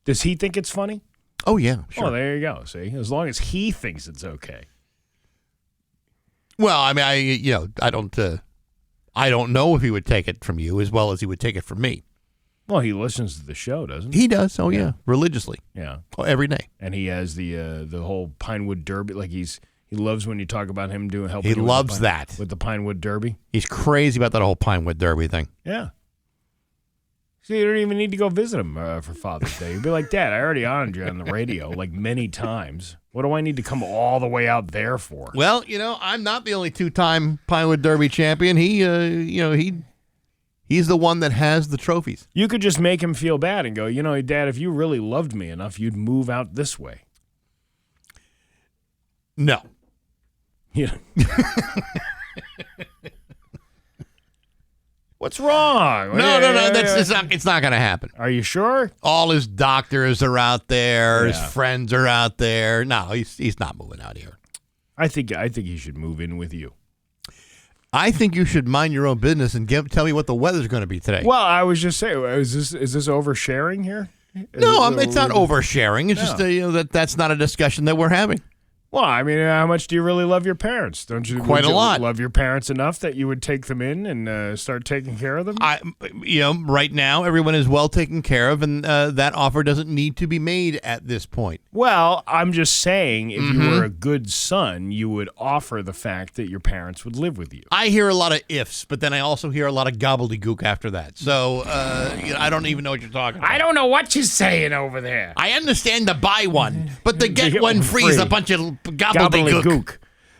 Does he think it's funny? Oh yeah, sure. Oh, there you go. See, as long as he thinks it's okay. Well, I mean, I don't know if he would take it from you as well as he would take it from me. Well, he listens to the show, doesn't he? He does. Oh yeah, religiously. Yeah, every day. And he has the whole Pinewood Derby. Like he loves when you talk about him helping. He loves that with the Pinewood Derby. He's crazy about that whole Pinewood Derby thing. Yeah. So you don't even need to go visit him for Father's Day. You'd be like, Dad, I already honored you on the radio like many times. What do I need to come all the way out there for? Well, I'm not the only two-time Pinewood Derby champion. He He's the one that has the trophies. You could just make him feel bad and go, Dad, if you really loved me enough, you'd move out this way. No. Yeah. What's wrong? No. It's not going to happen. Are you sure? All his doctors are out there. Yeah. His friends are out there. No, he's not moving out here. I think he should move in with you. I think you should mind your own business and tell me what the weather's going to be today. Well, I was just saying, is this oversharing here? It's not oversharing. It's just that's not a discussion that we're having. Well, I mean, how much do you really love your parents? Don't you? Quite a lot. Love your parents enough that you would take them in and start taking care of them? Right now everyone is well taken care of, and that offer doesn't need to be made at this point. Well, I'm just saying, if you were a good son, you would offer the fact that your parents would live with you. I hear a lot of ifs, but then I also hear a lot of gobbledygook after that. So I don't even know what you're talking about. I don't know what you're saying over there. I understand the buy one, but the get one free is a bunch of gobbledygook.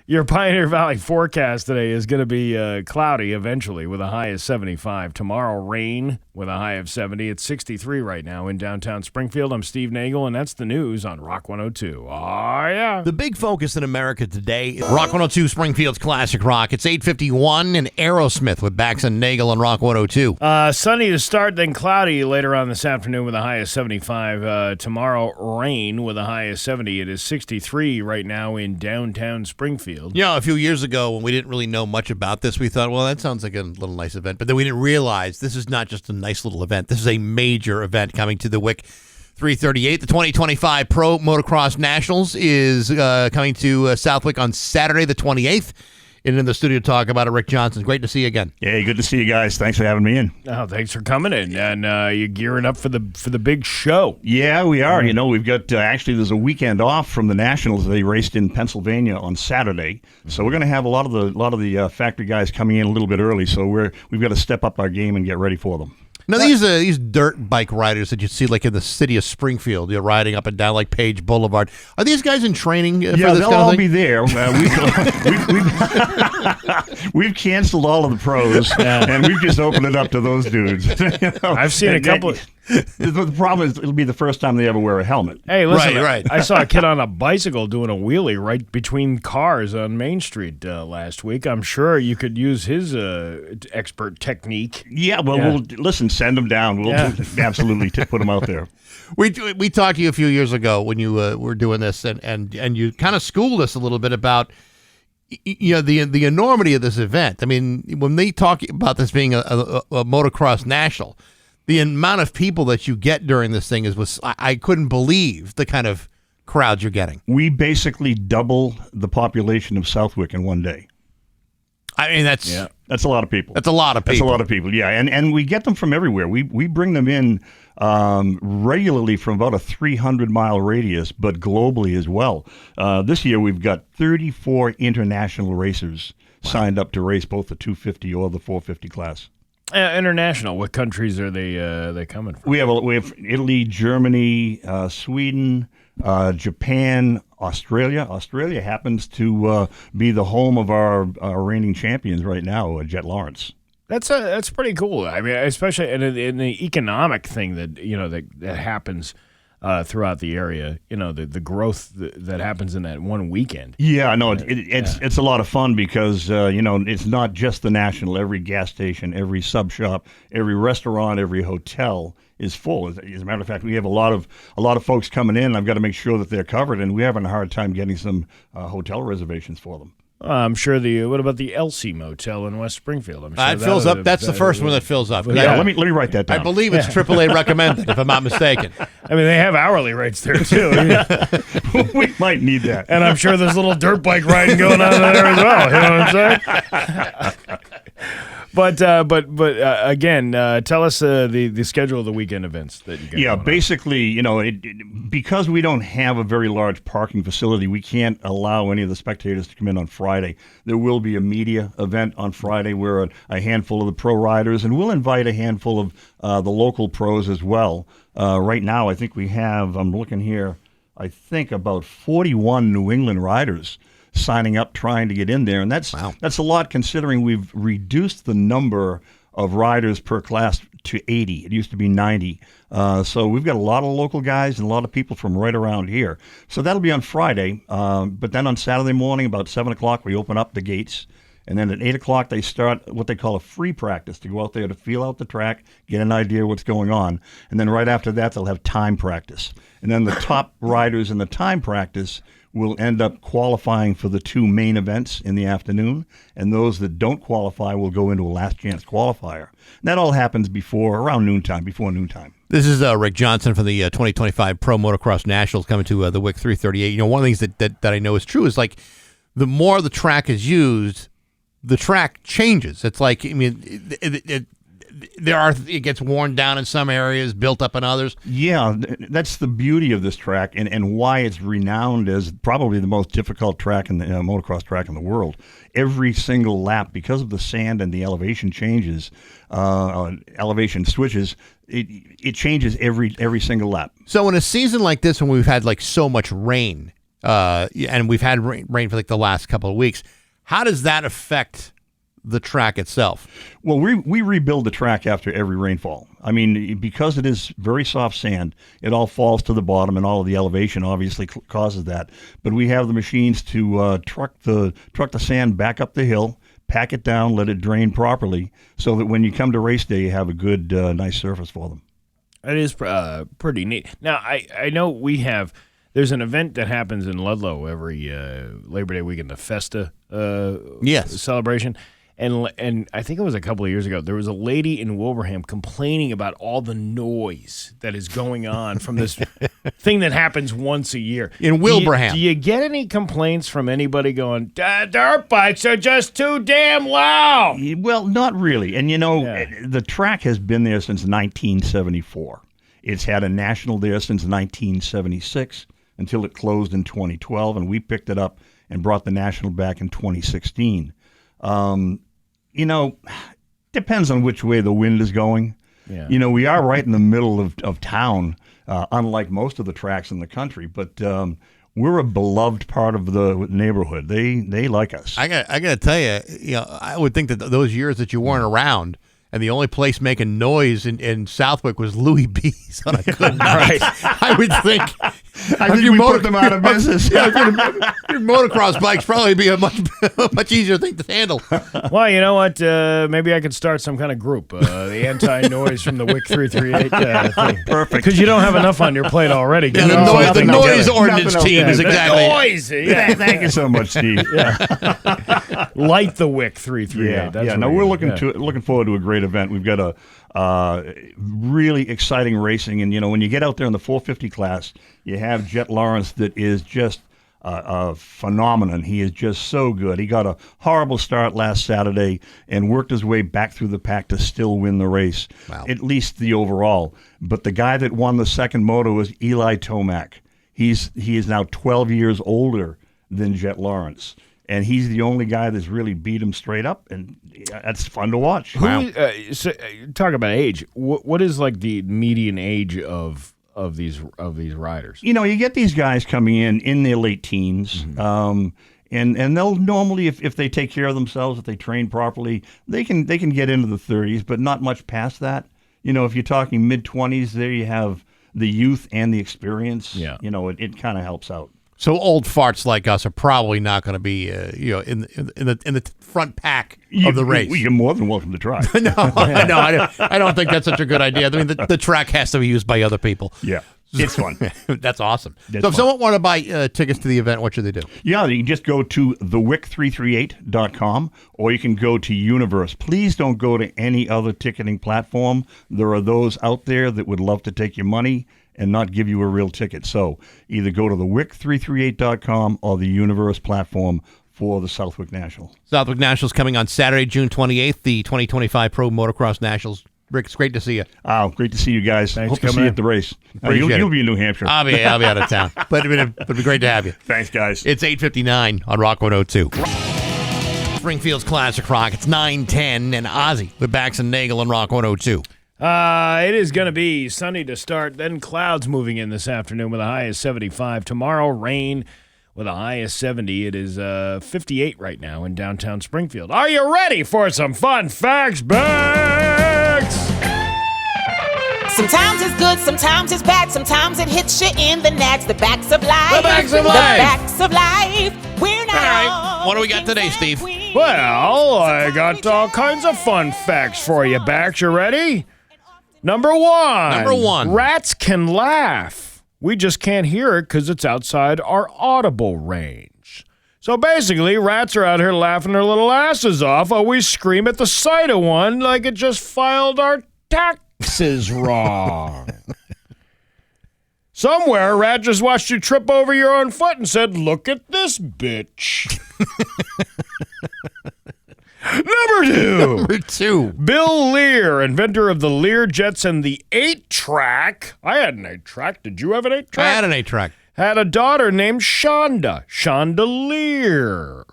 Your Pioneer Valley forecast today is going to be cloudy eventually with a high of 75. Tomorrow, rain with a high of 70. It's 63 right now in downtown Springfield. I'm Steve Nagle, and that's the news on Rock 102. Oh, yeah. The big focus in America today is Rock 102 Springfield's Classic Rock. It's 8:51 and Aerosmith with Bax and Nagle on Rock 102. Sunny to start, then cloudy later on this afternoon with a high of 75. Tomorrow, rain with a high of 70. It is 63 right now in downtown Springfield. A few years ago when we didn't really know much about this, we thought, well, that sounds like a little nice event. But then we didn't realize this is not just a nice little event. This is a major event coming to the WIC 338. The 2025 Pro Motocross Nationals is coming to Southwick on Saturday, the 28th. And in the studio to talk about it, Rick Johnson. Great to see you again. Hey, good to see you guys. Thanks for having me in. Oh, thanks for coming in. And you're gearing up for the big show. Yeah, we are. We've got actually there's a weekend off from the Nationals. They raced in Pennsylvania on Saturday, so we're going to have a lot of the factory guys coming in a little bit early. So we've got to step up our game and get ready for them. Now, these dirt bike riders that you see like in the city of Springfield, you're riding up and down like Page Boulevard. Are these guys in training for this they'll kind of all thing? be there. We've canceled all of the pros, and we've just opened it up to those dudes. I've seen a couple. The problem is it'll be the first time they ever wear a helmet. Hey, listen, Right. I saw a kid on a bicycle doing a wheelie right between cars on Main Street last week. I'm sure you could use his expert technique. Yeah, we'll listen, send them down. We'll absolutely put them out there. We talked to you a few years ago when you were doing this, and you kind of schooled us a little bit about the enormity of this event. I mean, when they talk about this being a motocross national, the amount of people that you get during this thing I couldn't believe the kind of crowds you're getting. We basically double the population of Southwick in one day. I mean, that's a lot of people. That's a lot of people. That's a lot of people, yeah. And we get them from everywhere. We bring them in regularly from about a 300-mile radius, but globally as well. This year we've got 34 international racers signed up to race both the 250 or the 450 class. International. What countries are they coming from? We have Italy, Germany, Sweden, Japan, Australia. Australia happens to be the home of our reigning champions right now, Jet Lawrence. That's pretty cool. I mean, especially in the economic thing that happens throughout the area. The growth that happens in that one weekend. Yeah, no, it's a lot of fun because it's not just the National. Every gas station, every sub shop, every restaurant, every hotel is full. As a matter of fact, we have a lot of folks coming in. I've got to make sure that they're covered, and we're having a hard time getting some hotel reservations for them. I'm sure what about the Elsie Motel in West Springfield? I'm sure it fills up. That's the first one that fills up. Yeah, let me write that down. I believe it's AAA recommended, if I'm not mistaken. I mean, they have hourly rates there too. We might need that. And I'm sure there's a little dirt bike riding going on there as well. You know what I'm saying? But again, tell us the schedule of the weekend events that you got. Yeah, basically, because we don't have a very large parking facility, we can't allow any of the spectators to come in on Friday. There will be a media event on Friday where a handful of the pro riders, and we'll invite a handful of the local pros as well. Right now, I think we have, I'm looking here, I think about 41 New England riders signing up, trying to get in there, and that's a lot considering we've reduced the number of riders per class to 80. It used to be 90. So we've got a lot of local guys and a lot of people from right around here. So that'll be on Friday. But then on Saturday morning, about 7 o'clock, we open up the gates. And then at 8 o'clock, they start what they call a free practice to go out there to feel out the track, get an idea of what's going on. And then right after that, they'll have time practice. And then the top riders in the time practice will end up qualifying for the 2 main events in the afternoon. And those that don't qualify will go into a last chance qualifier. And that all happens before noontime. This is Rick Johnson from the 2025 Pro Motocross Nationals coming to the WIC 338. You know, one of the things that I know is true is like the more the track is used, the track changes. It's like, I mean, it gets worn down in some areas, built up in others. Yeah, that's the beauty of this track and why it's renowned as probably the most difficult track in the motocross track in the world. Every single lap, because of the sand and the elevation changes, elevation switches, it changes every single lap. So in a season like this, when we've had like so much rain, and we've had rain for like the last couple of weeks, how does that affect the track itself? Well, we rebuild the track after every rainfall. I mean, because it is very soft sand, it all falls to the bottom, and all of the elevation obviously causes that. But we have the machines to truck the sand back up the hill, pack it down, let it drain properly, so that when you come to race day, you have a good, nice surface for them. It is pretty neat. Now, I know there's an event that happens in Ludlow every Labor Day weekend, the Festa celebration. And I think it was a couple of years ago, there was a lady in Wilbraham complaining about all the noise that is going on from this thing that happens once a year. In Wilbraham. Do you get any complaints from anybody going, dirt bikes are just too damn loud? Well, not really. And, the track has been there since 1974. It's had a national there since 1976 until it closed in 2012, and we picked it up and brought the national back in 2016. Depends on which way the wind is going. Yeah. We are right in the middle of town, unlike most of the tracks in the country, but we're a beloved part of the neighborhood. They like us. I got to tell you, I would think that those years that you weren't around, and the only place making noise in Southwick was Louis B's on a good night. I would think. I think we put them out of business. Your motocross bikes probably be a much easier thing to handle. Well, you know what? Maybe I could start some kind of group, the anti-noise from the WIC 338 thing. Perfect. Because you don't have enough on your plate already. Yeah, the noise ordinance team is exactly. Noise. Yeah. Thank you so much, Steve. Light the WIC 338. No, we're looking forward to a great event. We've got a really exciting racing, and when you get out there in the 450 class, you have Jet Lawrence that is just a phenomenon. He is just so good. He got a horrible start last Saturday and worked his way back through the pack to still win the race, at least the overall. But the guy that won the second moto was Eli Tomac. He is now 12 years older than Jet Lawrence. And he's the only guy that's really beat him straight up, and that's fun to watch. Wow. So, talk about age. What is like the median age of these riders? You get these guys coming in their late teens, and they'll normally, if they take care of themselves, if they train properly, they can get into the 30s, but not much past that. If you're talking mid-20s, there you have the youth and the experience. Yeah. It kind of helps out. So old farts like us are probably not going to be, in the front pack of the race. You're more than welcome to try. No, I don't think that's such a good idea. I mean, the track has to be used by other people. Yeah, it's fun. That's awesome. So if someone want to buy tickets to the event, what should they do? Yeah, you can just go to thewic338.com, or you can go to Universe. Please don't go to any other ticketing platform. There are those out there that would love to take your money and not give you a real ticket. So either go to the wic338.com or the Universe platform for the Southwick National. Southwick Nationals coming on Saturday, June 28th, the 2025 Pro Motocross Nationals. Rick, it's great to see you. Oh, great to see you guys. Thanks. Hope to see you at the race. You'll be in New Hampshire. I'll be out of town. But it'd be great to have you. Thanks, guys. It's 8:59 on Rock 102. Springfield's Classic Rock. It's 9:10 and Ozzy with Bax and Nagle on Rock 102. It is going to be sunny to start, then clouds moving in this afternoon with a high of 75. Tomorrow, rain With a high of 70, it is 58 right now in downtown Springfield. Are you ready for some fun facts, Bax? Sometimes it's good, sometimes it's bad, sometimes it hits you in the nads. The backs of life. The backs of life. The backs of life. We're not All right. What do we got today, Steve? Well, I got all kinds of fun facts for you, Bax. You ready? Number one. Rats can laugh. We just can't hear it because it's outside our audible range. So basically, rats are out here laughing their little asses off while we scream at the sight of one like it just filed our taxes wrong. Somewhere, a rat just watched you trip over your own foot and said, "Look at this bitch." Number two. Bill Lear, inventor of the Lear jets and the 8-track. I had an 8-track. Did you have an 8-track? I had an 8-track. Had a daughter named Shonda Lear.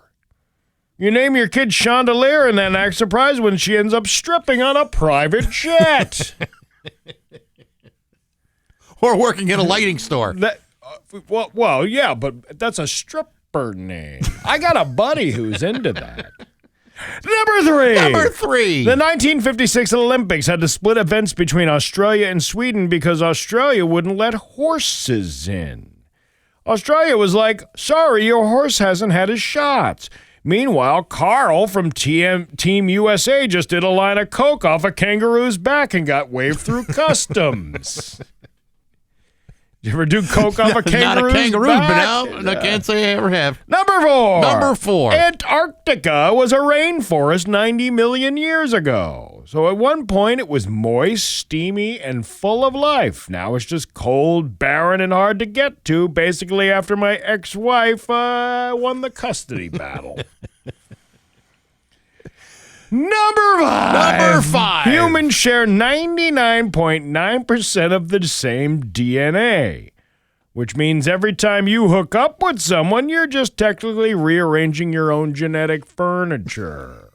You name your kid Shonda Lear and then act surprised when she ends up stripping on a private jet. Or working in a lighting store. Well, yeah, but that's a stripper name. I got a buddy who's into that. Number three. The 1956 Olympics had to split events between Australia and Sweden because Australia wouldn't let horses in. Australia was like, "Sorry, your horse hasn't had his shots." Meanwhile, Carl from Team USA just did a line of coke off a kangaroo's back and got waved through customs. Did you ever do coke off a kangaroo's Not a kangaroo, back? but no, I can't say I ever have. Number four. 4. Antarctica was a rainforest 90 million years ago. So at one point it was moist, steamy, and full of life. Now it's just cold, barren, and hard to get to, basically after my ex-wife won the custody battle. Number five. Humans share 99.9% of the same DNA, which means every time you hook up with someone, you're just technically rearranging your own genetic furniture.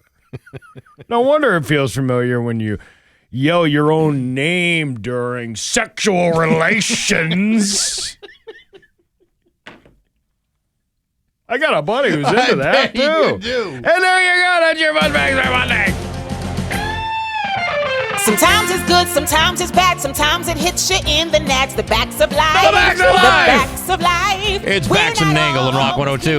No wonder it feels familiar when you yell your own name during sexual relations. I got a buddy who's into that, too. You do. And there you go. That's your fun facts for Monday. Sometimes it's good, sometimes it's bad, sometimes it hits you in the nads. The backs of life. The backs of life. The backs of life. It's We're Bax and not Nagle on Rock 102.